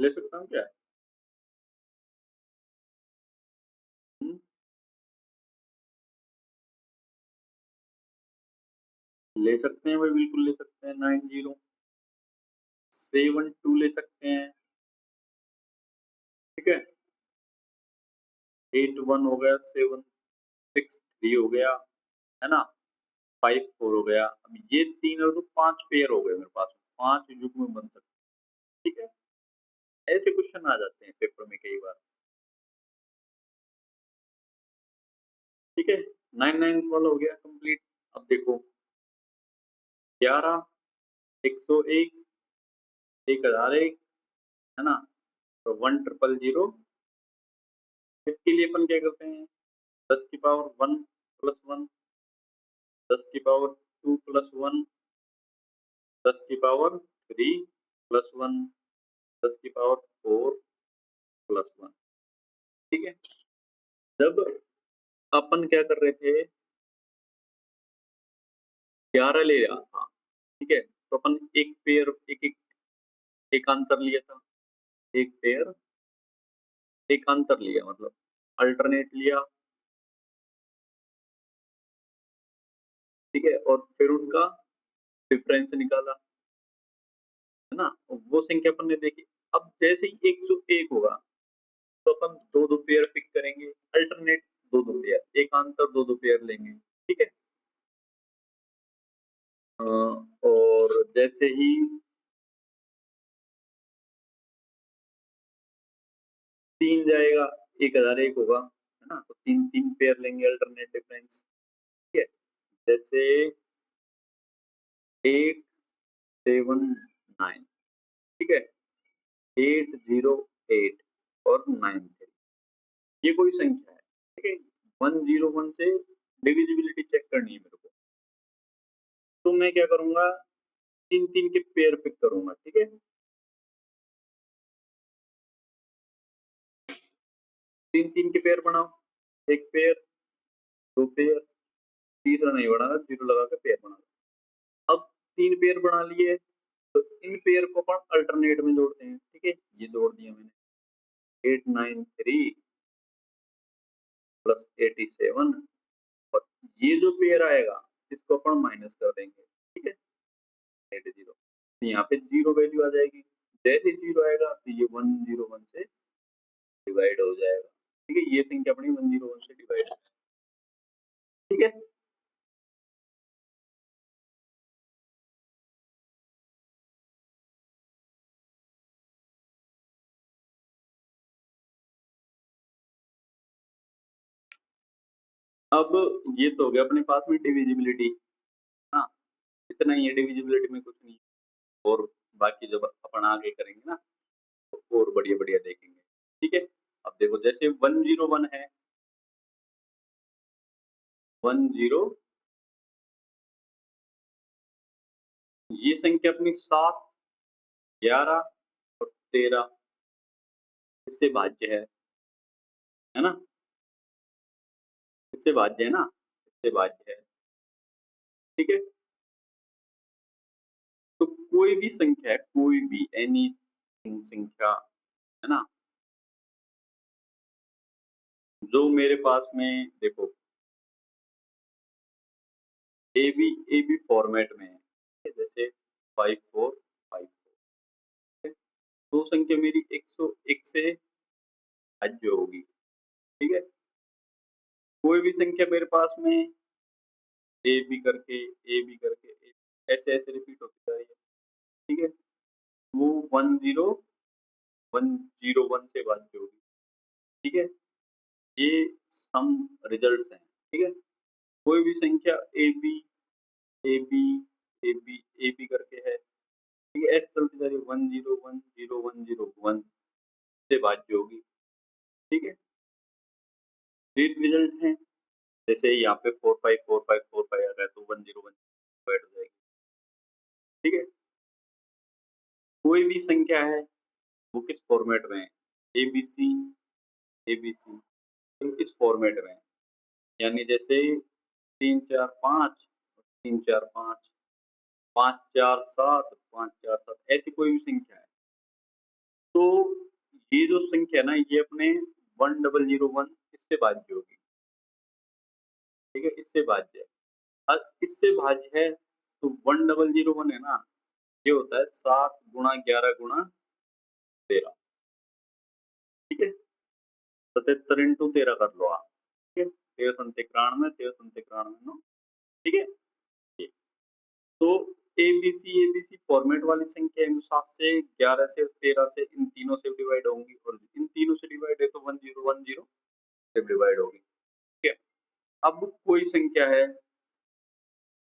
ले सकता हूँ क्या, हम्म, ले सकते हैं भाई, बिल्कुल ले सकते हैं। 90 72 ले सकते हैं, ठीक है। 81 हो गया, 763 हो गया, है ना, 54 हो गया। अब ये तीन और तो 5 पेयर हो गए मेरे पास में, 5 युग्म बन सकते हैं, ठीक है। ऐसे क्वेश्चन आ जाते हैं पेपर में कई बार, ठीक है। 9 9 वाला हो गया कंप्लीट। अब देखो 11 101 1001, है ना, तो 1000, इसके लिए अपन क्या करते हैं, 10 की पावर 1 प्लस 1, 10 की पावर 2 प्लस 1, 10 की पावर 3 प्लस 1, 10 की पावर 4 प्लस 1, ठीक है। जब अपन क्या कर रहे थे, 11 ले रहा था, ठीक है, तो अपन एक पेयर एक एक एक अंतर लिया था, एक पेयर एक अंतर लिया, मतलब अल्टरनेट लिया, ठीक है, और फिर उनका डिफरेंस निकाला, है ना। वो संख्या अपन ने देखी। अब जैसे ही 101 होगा तो अपन दो दो पेयर पिक करेंगे, अल्टरनेट दो दो पेयर, एक अंतर दो दो पेयर लेंगे, ठीक है। और जैसे ही 3 जाएगा 1001 होगा, है ना, तो 3 3 पेयर लेंगे अल्टरनेट डिफरेंस, ठीक है। जैसे 879, ठीक है, 808, और 93। ये कोई संख्या है, ठीक है? 101 से डिविजिबिलिटी चेक करनी है मेरे को। तो मैं क्या करूँगा, 3-3 के पेयर पिक करूँगा, ठीक है? 3-3 के पेयर बनाओ, 1 पेयर, 2 पेयर, तीसरा नहीं बनाना, 0 लगा के पेयर बना लो। अब 3 पेयर बना लिए, तो इन पेयर को अपन अल्टरनेट में जोड़ते हैं, ठीक है? ये जोड़ दिया मैंने, 893 प्लस 87, और ये जो पेयर आएगा इसको अपन माइनस कर देंगे, ठीक है? 80, तो यहाँ पे 0 वैल्यू आ जाएगी। जैसे ही 0 आएगा तो ये 101 से डिवाइड हो जाएगा, ठीक है? ये संख्या अपनी 101 से डिवाइड, ठीक है? अब ये तो हो गया अपने पास में डिविजिबिलिटी, हाँ, इतना ही है, डिविजिबिलिटी में कुछ नहीं है। और बाकी जब अपन आगे करेंगे ना तो और बढ़िया-बढ़िया देखेंगे, ठीक है? अब देखो जैसे 101 है, 10, ये संख्या अपनी 7, 11 और 13 इससे भाज्य है ना? इससे भाज्य है ना? इससे भाज्य है, ठीक है? तो कोई भी संख्या है, कोई भी एनी संख्या, है ना? जो मेरे पास में देखो ए बी फॉर्मेट में है, ठीक है? जैसे 5454, ठीक है? तो संख्या मेरी 101 से भाज्य होगी, ठीक है? कोई भी संख्या मेरे पास में ए बी करके ऐसे-ऐसे रिपीट होती जा रही है, ठीक है? वो 101 से भाज्य होगी, ठीक है? ये सम रिजल्ट्स हैं, ठीक है? कोई भी संख्या A B A B A B करके है, ठीक है? ऐसे चलती जा रही है, 101 से भाज्य होगी, ठीक है? रीड रिजल्ट हैं, जैसे यहाँ पे 454545 आ रहा है तो 101 डिवाइड हो जाएगी, ठीक है? कोई भी संख्या है वो किस फॉर्मेट में है? एबीसी एबीसी, तो इस फॉर्मेट में है। यानी जैसे 3 4 5 3 4 5 5 4 7 5 4 7, ऐसी कोई भी संख्या है। तो ये जो संख्या है ना, ये अपने 1001 इससे भाज्य होगी, ठीक है? इससे भाज्य है। इससे भाज्य है तो 1001 है ना, ये होता है 7 गुणा 11 गुणा 13, ठीक है? 77 इंटू 13 कर लो आप, ठीक है? 13 संते 91, 13 संते 91 9, ठीक है? ये तो एबीसी फॉर्मेट वाली संख्या इन 7 से 11 से 13 से इन तीनों से डिवाइड होंगी, और इन तीनों से डिवाइड है तो 1010 से डिवाइड होगी, ठीक है? अब कोई संख्या है,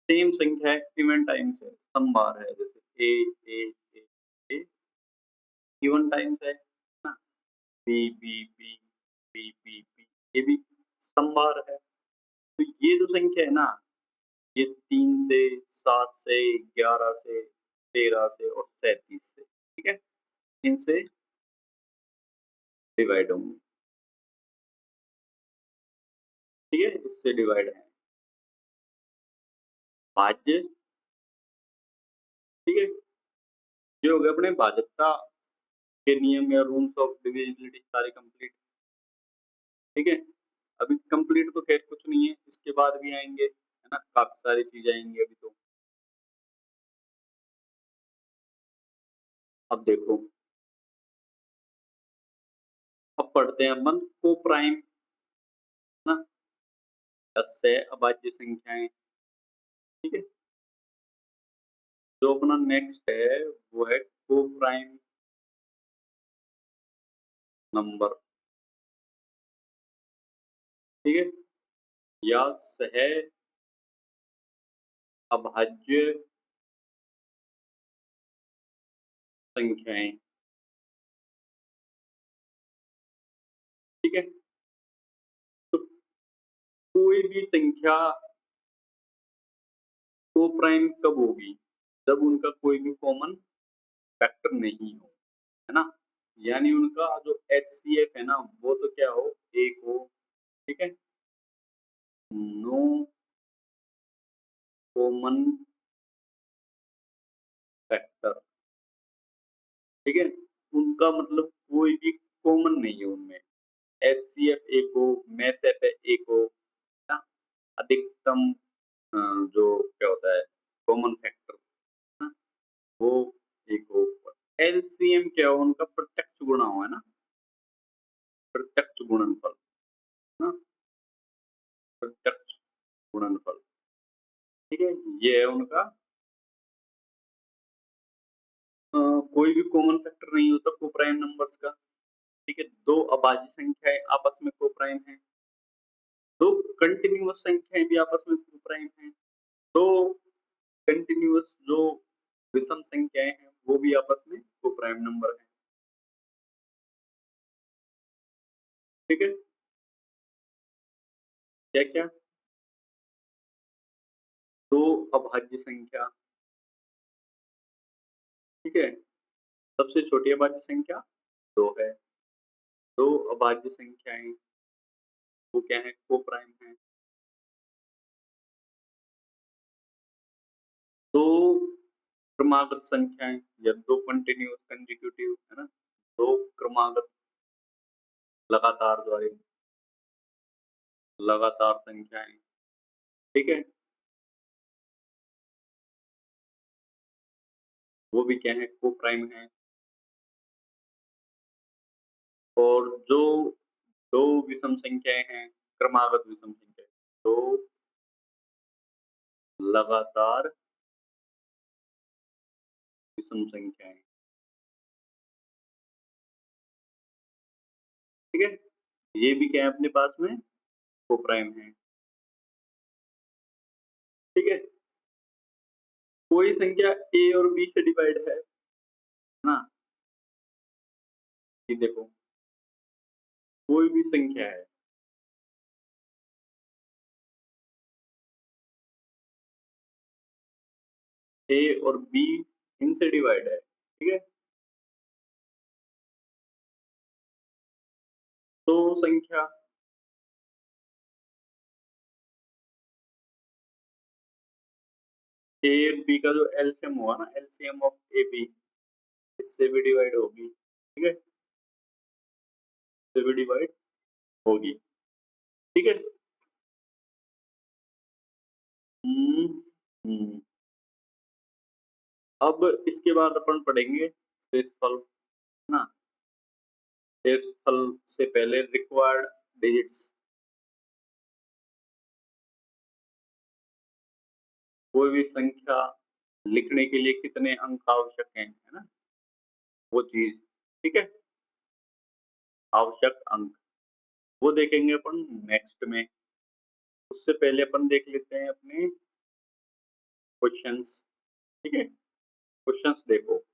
सेम संख्या है, इवन टाइम्स है, समबार है, जैसे ए इवन टाइम्स है ना? B B B B B B, ये भी समबार है। तो ये जो संख्या है ना, ये 3 से, 7 से, 11 से, 13 से और 37 से, ठीक है? इनसे डिवाइड होंगी, ठीक है? इससे डिवाइड है। भाज्य, ठीक है? ये हो गए अपने भाजकता के नियम या रूल्स ऑफ डिविजिबिलिटी सारे कंप्लीट, ठीक है? अभी कंप्लीट तो खैर कुछ नहीं है, इसके बाद भी आएँगे, है ना? काफ़ी सारी चीज़ें आएँगी अभी तो। अब देखो, अब पढ़ते हैं अपन को-प्राइम, है ना? से अभाज्य संख्याएँ, ठीक है? जो अपना नेक्स्ट है वो है को-प्राइम नंबर, ठीक है? या सह अभाज्य संख्याएँ, कोई भी संख्या को प्राइम कब होगी? जब उनका कोई भी कॉमन फैक्टर नहीं हो, है ना? यानी उनका जो एचसीएफ है ना, वो तो क्या हो, 1 हो, ठीक है? नो कॉमन फैक्टर, ठीक है? उनका मतलब कोई भी कॉमन नहीं है उनमें। एचसीएफ 1 हो, मैसएफ 1 हो, ना? अधिकतम जो क्या होता है कॉमन फैक्टर, ना? वो 1 हो। एलसीएम क्या हो, उनका प्रत्यक्ष गुणा हो, है ना? प्रत्यक्ष गुणनफल, ना? प्रत्यक्ष गुणनफल, ठीक है? ये है उनका कोई भी कॉमन फैक्टर नहीं होता कोप्राइम नंबर्स का, ठीक है? 2 अभाज्य संख्याएँ आपस में कोप्राइम हैं, 2 कंटीन्यूअस संख्याएँ भी आपस में कोप्राइम हैं, 2 कंटीन्यूअस जो विषम संख्याएँ हैं, वो भी आपस में कोप्राइम नंबर हैं, ठीक है? क्या-क्या? 2 अभाज्य संख्या, ठीक है? सबसे छोटी अभाज्य संख्या 2 है, 2 अभाज्य संख्याएँ वो क्या है कोप्राइम हैं, 2 क्रमागत संख्याएँ या 2 कंटीन्यूअस कंसेक्यूटिव, है ना? 2 क्रमागत लगातार द्वारा लगातार संख्याएँ, ठीक है? वो भी क्या है कोप्राइम हैं और जो 2 विषम संख्याएँ हैं, क्रमागत विषम संख्याएँ, 2 लगातार विषम संख्याएँ, ठीक है? ये भी क्या है अपने पास में कोप्राइम हैं, ठीक है? कोई संख्या ए और बी से डिवाइड है ना? ये देखो, कोई भी संख्या है, ए और बी इनसे डिवाइड है, ठीक है? तो संख्या ए और बी का जो एलसीएम हुआ ना, एलसीएम ऑफ ए बी इससे भी डिवाइड होगी, ठीक है? इससे भी डिवाइड होगी, ठीक है? हुँ, हुँ। अब इसके बाद अपन पढ़ेंगे शेषफल, है ना? शेषफल से पहले रिक्वायर्ड डिजिट्स, कोई भी संख्या लिखने के लिए कितने अंक आवश्यक हैं, है ना? वो चीज़, ठीक है? आवश्यक अंक, वो देखेंगे अपन नेक्स्ट में। उससे पहले अपन देख लेते हैं अपने क्वेश्चंस, ठीक है? क्वेश्चंस देखो।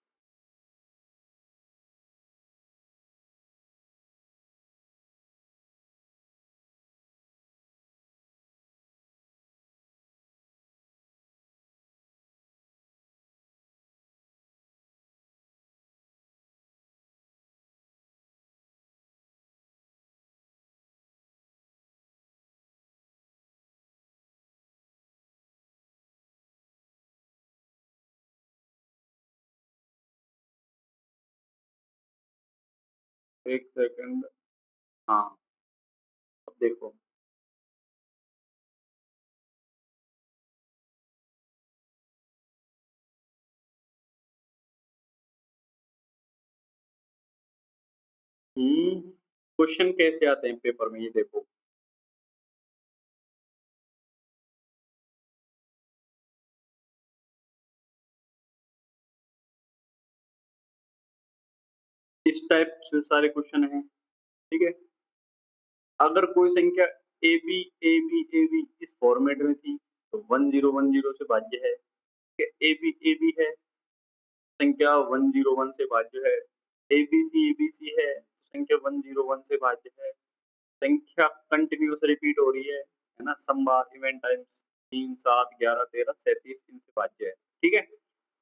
एक सेकंड, हाँ, अब देखो। क्वेश्चन कैसे आते हैं पेपर में ये देखो। इस टाइप से सारे क्वेश्चन हैं, ठीक है? अगर कोई संख्या AB AB AB इस फॉर्मेट में थी, तो 1010 से भाज्य है, ठीक है? AB AB है, संख्या 101 से भाज्य है, ABC ABC है, संख्या 101 से भाज्य है, संख्या कंटीन्यूअस रिपीट हो रही है है ना, समबार इवेंट टाइम्स 3, 7, 11, 13, 37 इनसे भाज्य है, ठीक है।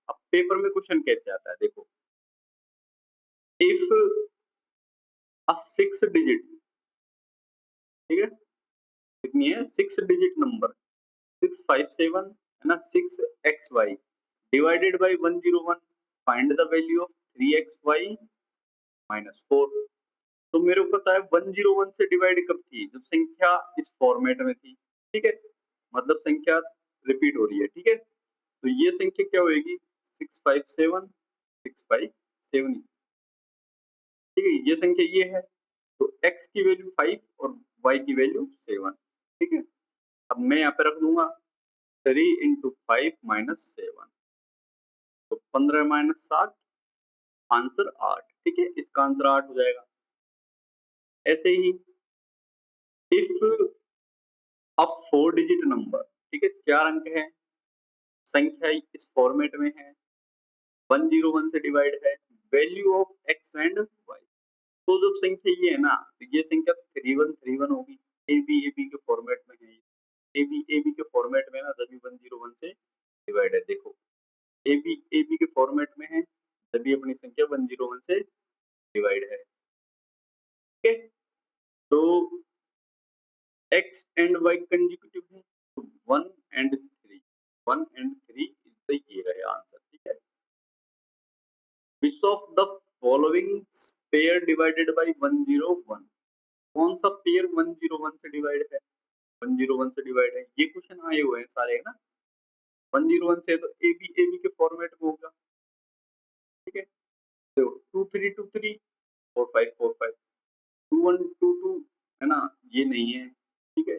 अब पेपर में क्वेश्चन कैसे आता है देखो, इफ अ 6 डिजिट, ठीक है, कितनी है 6 डिजिट नंबर 657 है ना 6xy divided by 101, find the value of 3xy minus 4। तो मेरे को पता है 101 से डिवाइड कब थी, जब संख्या इस फॉर्मेट में थी, ठीक है, मतलब संख्या रिपीट हो रही है, ठीक है। तो ये संख्या क्या होगी 657 657, ठीक है, ये संख्या ये है। तो x की वैल्यू 5 और y की वैल्यू 7, ठीक है। अब मैं यहाँ पे रख दूंगा 3 इंटू 5 माइनस 7, तो 15 माइनस 7, आंसर 8, ठीक है, इसका आंसर 8 हो जाएगा। ऐसे ही इफ अब 4 डिजिट नंबर, ठीक है, 4 अंक है, संख्या इस फॉर्मेट में है, 101 से डिवाइड है, value of x and y। तो जब संख्या ये है ना, तो ये संख्या 3131 होगी, ए बी के फॉर्मेट में है, ए बी के फॉर्मेट में ना तभी 101 से डिवाइड है। देखो ए बी के फॉर्मेट में है तभी अपनी संख्या 101 से डिवाइड है, ठीक है। तो x एंड y कंसेक्यूटिव है, तो 1 एंड 3, 1 एंड 3 इज द ये रहे आंसर, ठीक है। Which of the following pair divided by 101, कौन सा पेयर 101 से डिवाइड है, 101 से डिवाइड है, ये क्वेश्चन आए हुए हैं सारे, है ना। 101 से तो ए बी के फॉर्मेट में होगा, ठीक है। तो 2323 4545 2122 है ना, ये नहीं है, ठीक है,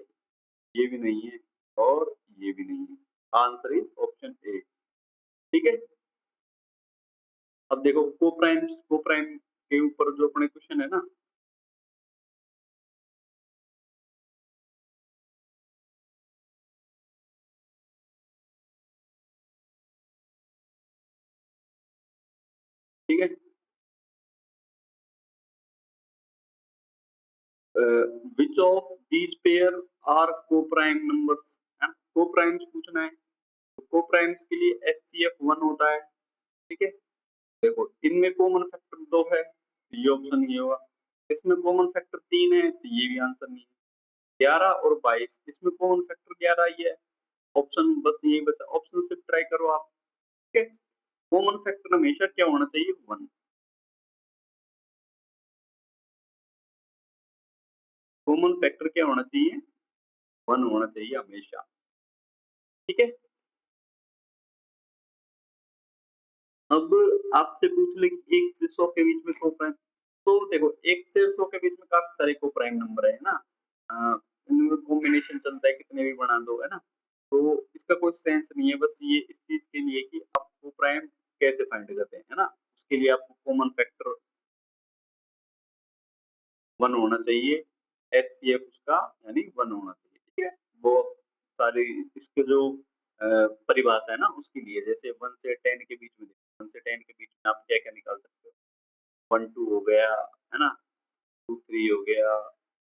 ये भी नहीं है और ये भी नहीं है, आंसर इज ऑप्शन ए, ठीक है। अब देखो को प्राइम के ऊपर जो अपने क्वेश्चन है ना, ठीक है, which of these pair are co prime numbers, co primes पूछना है, तो को प्राइम्स के लिए HCF 1 होता है, ठीक है। देखो इनमें कॉमन फैक्टर 2 है, तो ये ऑप्शन नहीं होगा। इसमें कॉमन फैक्टर 3 है, तो ये भी आंसर नहीं है। 11 और 22, इसमें कॉमन फैक्टर 11 ही है, ऑप्शन बस यही बचा, ऑप्शन से ट्राई करो आप, ठीक है। कॉमन फैक्टर हमेशा क्या होना चाहिए 1, कॉमन फैक्टर क्या होना चाहिए 1 होना चाहिए हमेशा, ठीक है। अब आपसे पूछ ले कि 1 से 100 के बीच में को प्राइम, तो देखो 1 से 100 के बीच में काफी सारे को प्राइम नंबर है ना, इनमें कॉम्बिनेशन चलता है, कितने भी बना दो, है ना। तो इसका कोई सेंस नहीं है, बस ये इस चीज के लिए कि आप को प्राइम कैसे फाइंड करते हैं, है ना, उसके लिए आपको कॉमन फैक्टर 1 होना चाहिए, HCF उसका यानी 1 होना चाहिए, ठीक है। वो सारी इसके जो परिभाषा है ना उसके लिए, जैसे 1 से 10 के बीच में, 1 से 10 के बीच में आप क्या क्या निकाल सकते हो, 1 2 हो गया, है ना, 2 3 हो गया,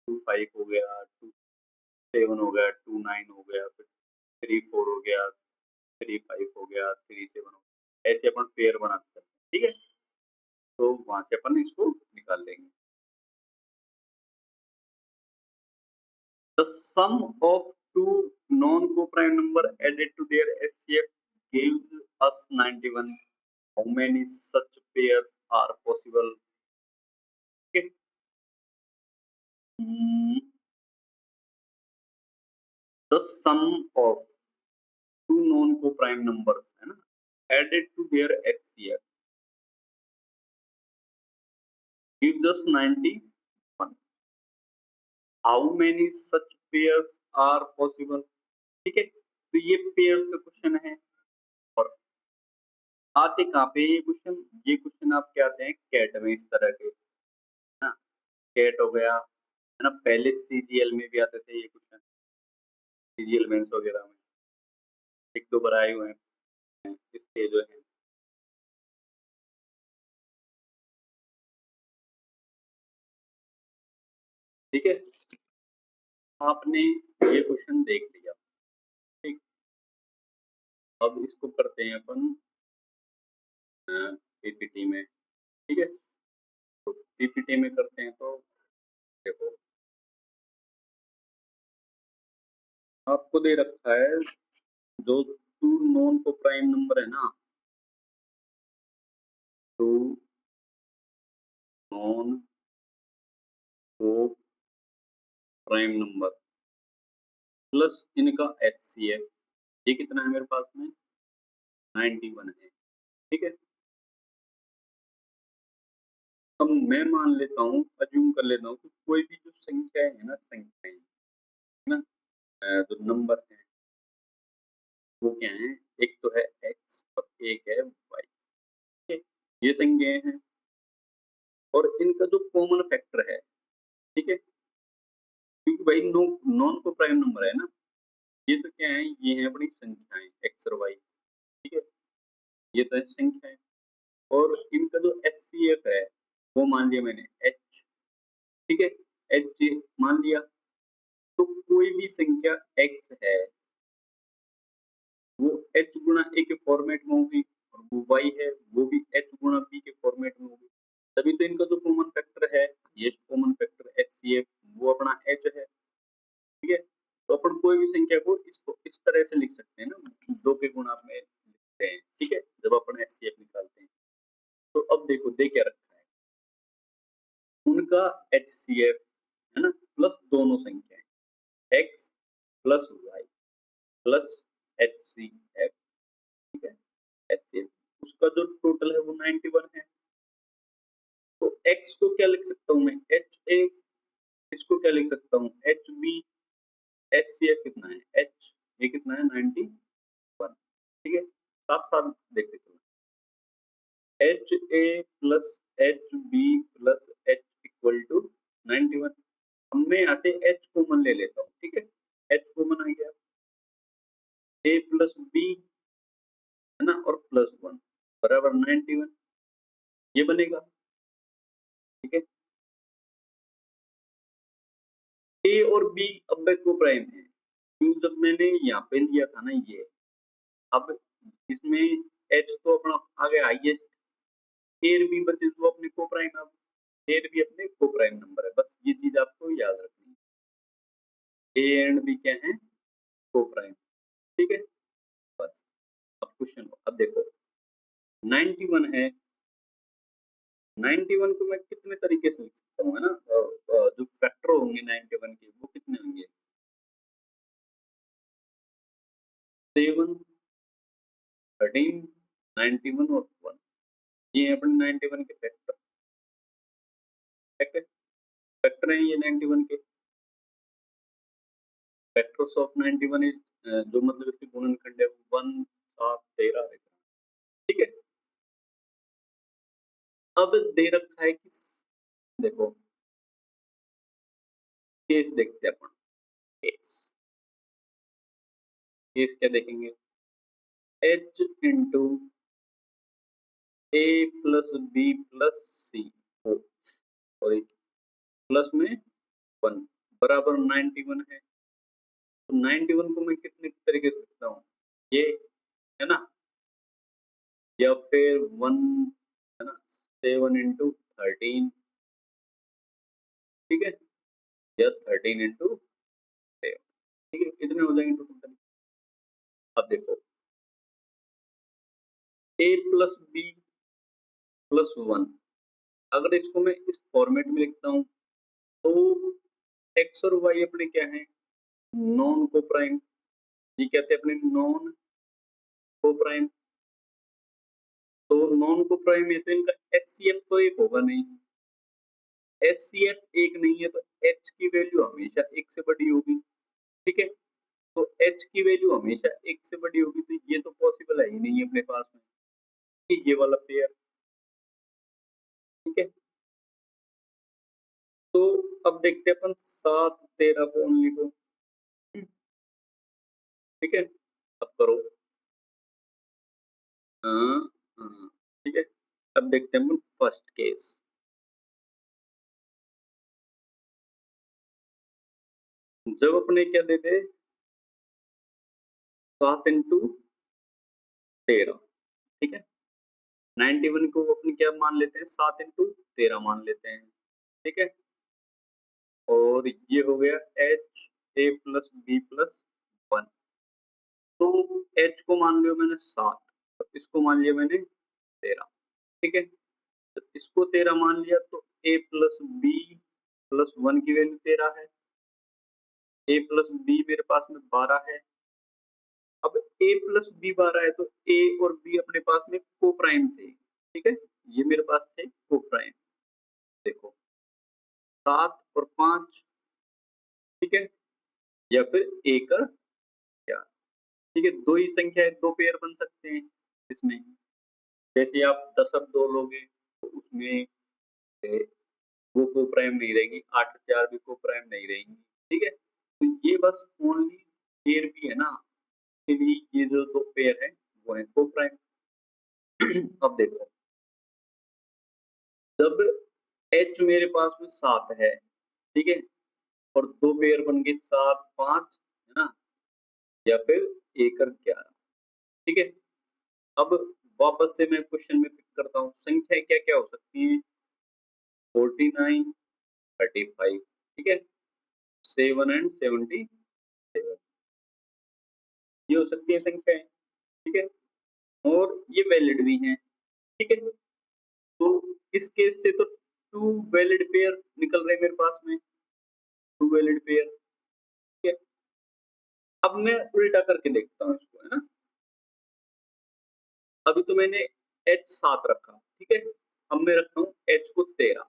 2 5 हो गया, 2 7 हो गया, 2 9 हो गया, फिर 3 4 हो गया, 3 5 हो गया, 3 7 हो गया, ऐसे अपन पेयर बनाते हैं, ठीक है। तो वहां से अपन इसको निकाल लेंगे। The sum of two non-coprime number added to their HCF gives us 91. How many such pairs are possible? Okay. Hmm. The sum of two non-coprime numbers है ना added to their HCF gives us 91. How many such pairs are possible? ठीक है, तो ये pairs का question है। और आते कहाँ पे ये क्वेश्चन आपके आते हैं कैट में, इस तरह के, ना, कैट हो गया, है ना, पहले सीजीएल में भी आते थे ये क्वेश्चन, सीजीएल मेंस वगैरह में एक दो बार आए हुए हैं इसके जो है, ठीक है। आपने ये क्वेश्चन देख लिया, ठीक। अब इसको करते हैं अपन पीपीटी में, ठीक है। तो पीपीटी में करते हैं तो देखो, आपको दे रखा है जो टू नॉन को प्राइम नंबर है ना, टू नॉन को प्राइम नंबर प्लस इनका एचसीएफ, ये कितना है मेरे पास में 91 है, ठीक है। अब मैं मान लेता हूँ, अज्यूम कर लेता हूँ कि कोई भी जो संख्या है ना, संख्याएं है ना, जो नंबर है वो क्या है, एक तो है एक्स और एक है वाई, ठीक है। ये संख्याएं हैं और इनका जो कॉमन फैक्टर है, ठीक है, क्योंकि भाई नॉन को प्राइम नंबर है ना, ये तो क्या है, ये है अपनी संख्याएं एक्स और वाई, ठीक है। ये तो है संख्याएं और इनका जो एचसीएफ है वो मान लिया मैंने एच, ठीक है, एच मान लिया। तो कोई भी संख्या एक्स है वो एच गुणा ए के फॉर्मेट में होगी और वो वाई है वो भी एच गुणा बी के फॉर्मेट में होगी। तभी तो इनका जो कॉमन फैक्टर है, ये कॉमन फैक्टर एचसीएफ वो अपना एच है, ठीक है। तो अपन कोई भी संख्या को इसको इस तरह से लिख सकते हैं ना, दो के गुणा में लिखते हैं, ठीक है, जब अपन एचसीएफ निकालते हैं। तो अब देखो दे क्या रखा है, उनका एचसीएफ है ना, प्लस दोनों संख्याएं X plus Y plus HCF, ठीक है, एचसीएफ उसका जो टोटल है वो 91 है। तो x को क्या लिख सकता हूँ मैं, एच ए, इसको क्या लिख सकता हूँ H B, H C F कितना है एच, ये कितना है 91, ठीक है। साथ साथ देखते चलो, H A plus H B plus H equal to 91। अब मैं यहाँ से एच कॉमन ले लेता हूँ, ठीक है, एच कॉमन आ गया, ए प्लस बी है ना और प्लस वन बराबर 91, ये बनेगा, ठीक है। ए और बी अब को प्राइम है, क्यों जब मैंने यहाँ पे लिया था ना ये, अब इसमें एच तो अपना आ गया हाईएस्ट, एयर बी बचे जो अपने को प्राइम, अब एयर बी अपने को प्राइम नंबर है, बस ये चीज आपको याद रखनी है, ए एंड बी क्या है को प्राइम, ठीक है। बस अब क्वेश्चन, अब देखो 91 है, 91 को मैं कितने तरीके से लिख सकता हूँ, है ना, जो फैक्टर होंगे 91 के वो कितने होंगे, 7, 13, 91 और 1, ये है अपने 91 के फैक्टर, फैक्टर है ये 91 के, फैक्टर्स ऑफ 91 इज, जो मतलब इसके गुणनखंड है 1, 7, 13, ठीक है। अब दे रखा है कि देखो केस देखते हैं अपन, केस, केस क्या देखेंगे, H into A plus B plus C, sorry plus में 1 बराबर 91 है। तो 91 को मैं कितने तरीके से लिखता हूँ, ये है ना, या फिर 1 है ना, 7 इंटू 13, ठीक है, या 13 इंटू 7, ठीक है, कितने हो जाएंगे टोटल। अब देखो ए प्लस बी प्लस 1, अगर इसको मैं इस फॉर्मेट में लिखता हूँ तो एक्स और वाई अपने क्या है, नॉन को प्राइम, ये कहते हैं अपने नॉन को प्राइम। तो नॉन को प्राइम है तो इनका एचसीएफ तो एक होगा नहीं, एचसीएफ एक नहीं है तो एच की वैल्यू हमेशा एक से बड़ी होगी, ठीक है। तो एच की वैल्यू हमेशा एक से बड़ी होगी, तो ये तो पॉसिबल है ही नहीं है अपने पास में कि ये वाला पेयर, ठीक है। तो अब देखते हैं अपन 7, 13 को ओनली को, ठीक है, अब करो, हाँ, हाँ, ठीक है। अब देखते हैं अपन फर्स्ट केस, जब अपने क्या देते 7 इंटू 13, ठीक है। 91 को अपन क्या मान लेते हैं 7 इंटू 13 मान लेते हैं, ठीक है। और ये हो गया H A plus B plus 1। तो एच को मान लिया मैंने 7 और इसको मान लिया मैंने 13, ठीक है। तो इसको 13 मान लिया तो ए प्लस बी प्लस 1 की वैल्यू 13 है। ए प्लस बी मेरे पास में 12 है। अब ए प्लस बी 12 है तो ए और बी अपने पास में को प्राइम थे, ठीक है। ये मेरे पास थे को प्राइम, देखो 7 और 5, ठीक है। या फिर एक और 4, ठीक है। दो ही संख्या है, दो पेयर बन सकते हैं इसमें। जैसे आप 10 और 2 लोगे तो उसमें ए, वो को प्राइम नहीं रहेगी, 8 और 4 भी को प्राइम नहीं रहेंगी, ठीक है। तो ये बस ओनली पेयर भी है ना, के लिए ये जो दो पेयर है वो है को प्राइम। अब देखो जब एच मेरे पास में 7 है, ठीक है, और दो पेयर बन गए 7 5, है ना, या फिर 1 और 11, ठीक है। अब वापस से मैं क्वेश्चन में पिक करता हूँ, संख्या क्या क्या हो सकती है 49 35, ठीक है, 7 एंड 77, ये हो सकती है संख्याएं, ठीक है। और ये वैलिड भी हैं, ठीक है। तो इस केस से तो टू वैलिड पेयर निकल रहे हैं मेरे पास में, टू वैलिड पेयर, ठीक है। अब मैं उल्टा करके देखता हूँ इसको, है ना। अभी तो मैंने एच 7 रखा, ठीक है। अब मैं रखता हूँ एच को 13,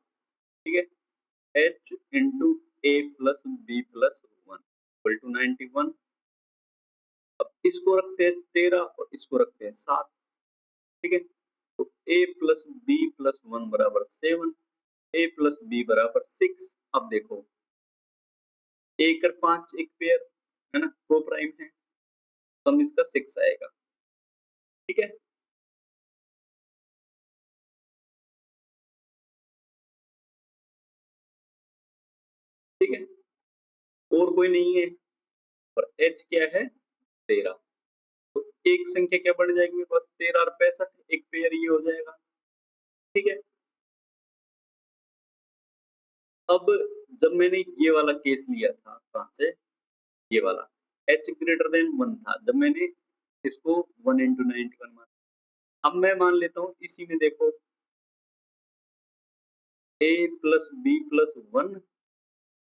ठीक है। H into A plus B plus 1 equal to 91। अब इसको रखते हैं 13 और इसको रखते हैं 7, ठीक है। तो ए प्लस बी प्लस 1 बराबर 7, ए प्लस बी बराबर 6। अब देखो 1 और 5 एक पेयर, है ना, को प्राइम है, तो हम इसका 6 आएगा, ठीक है। ठीक है, और कोई नहीं है, और एच क्या है 13। तो एक संख्या क्या बढ़ जाएगी मेरे पास 13 और 65, एक पेयर ये हो जाएगा, ठीक है। अब जब मैंने ये वाला केस लिया था कहां से, ये वाला h ग्रेटर देन 1 था, जब मैंने इसको 1 इंटू 91 माना। अब मैं मान लेता हूँ इसी में देखो a प्लस बी प्लस 1,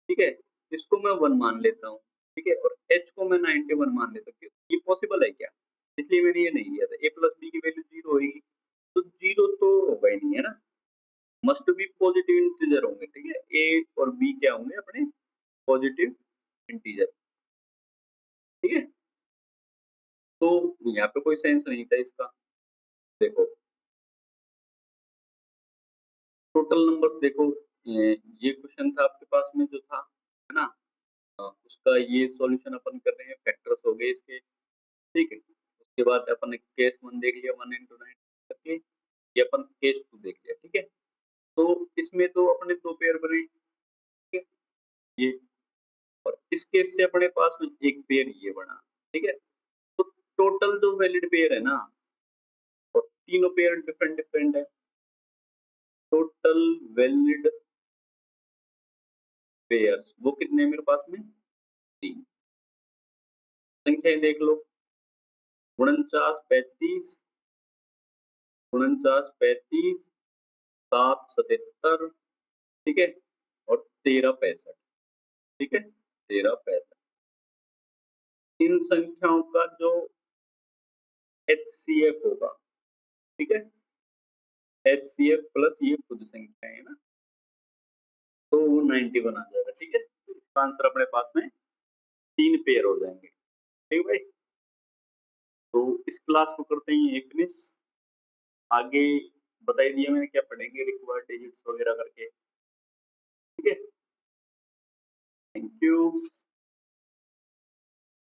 ठीक है, इसको मैं 1 मान लेता हूँ, ठीक है, और h को मैं 91 मान लेता हूँ। ये पॉसिबल है क्या, इसलिए मैंने ये नहीं लिया था। a प्लस बी की वैल्यू 0 होगी, तो 0 तो होगा ही नहीं, है ना, मस्ट बी पॉजिटिव इंटीजर होंगे, ठीक है। ए और बी क्या होंगे अपने पॉजिटिव इंटीजर, ठीक है। तो यहाँ पे कोई सेंस नहीं था इसका। देखो टोटल नंबर्स देखो, ये क्वेश्चन था आपके पास में जो था, है ना, उसका ये सॉल्यूशन अपन कर रहे हैं, फैक्टर्स हो गए इसके, ठीक है। उसके बाद अपन ने केस 1 देख लिया 1 इंटू 9 करके, ये अपन केस 2 देख लिया, ठीक है। तो इसमें तो अपने दो पेयर बने, ठीक है, ये, और इस केस से अपने पास में एक पेयर ये बना, ठीक है। तो टोटल जो वैलिड पेयर है ना, और तीनों पेयर डिफरेंट डिफरेंट है, टोटल वैलिड पेयर्स वो कितने हैं मेरे पास में 3। संख्याएं देख लो 49 35, 49 35, 7 77, ठीक है, और 13 65, ठीक है, 13 65। इन संख्याओं का जो HCF होगा, ठीक है, HCF प्लस ये खुद संख्या है ना, तो वो 91 आ जाएगा, ठीक है। तो इसका आंसर अपने पास में 3 पेयर हो जाएंगे, ठीक है भाई। तो इस क्लास को करते हैं ये फिनिश। आगे बताई दिया मैंने क्या पढ़ेंगे, रिक्वायर्ड डिजिट्स वगैरह करके, ठीक है। Thank you.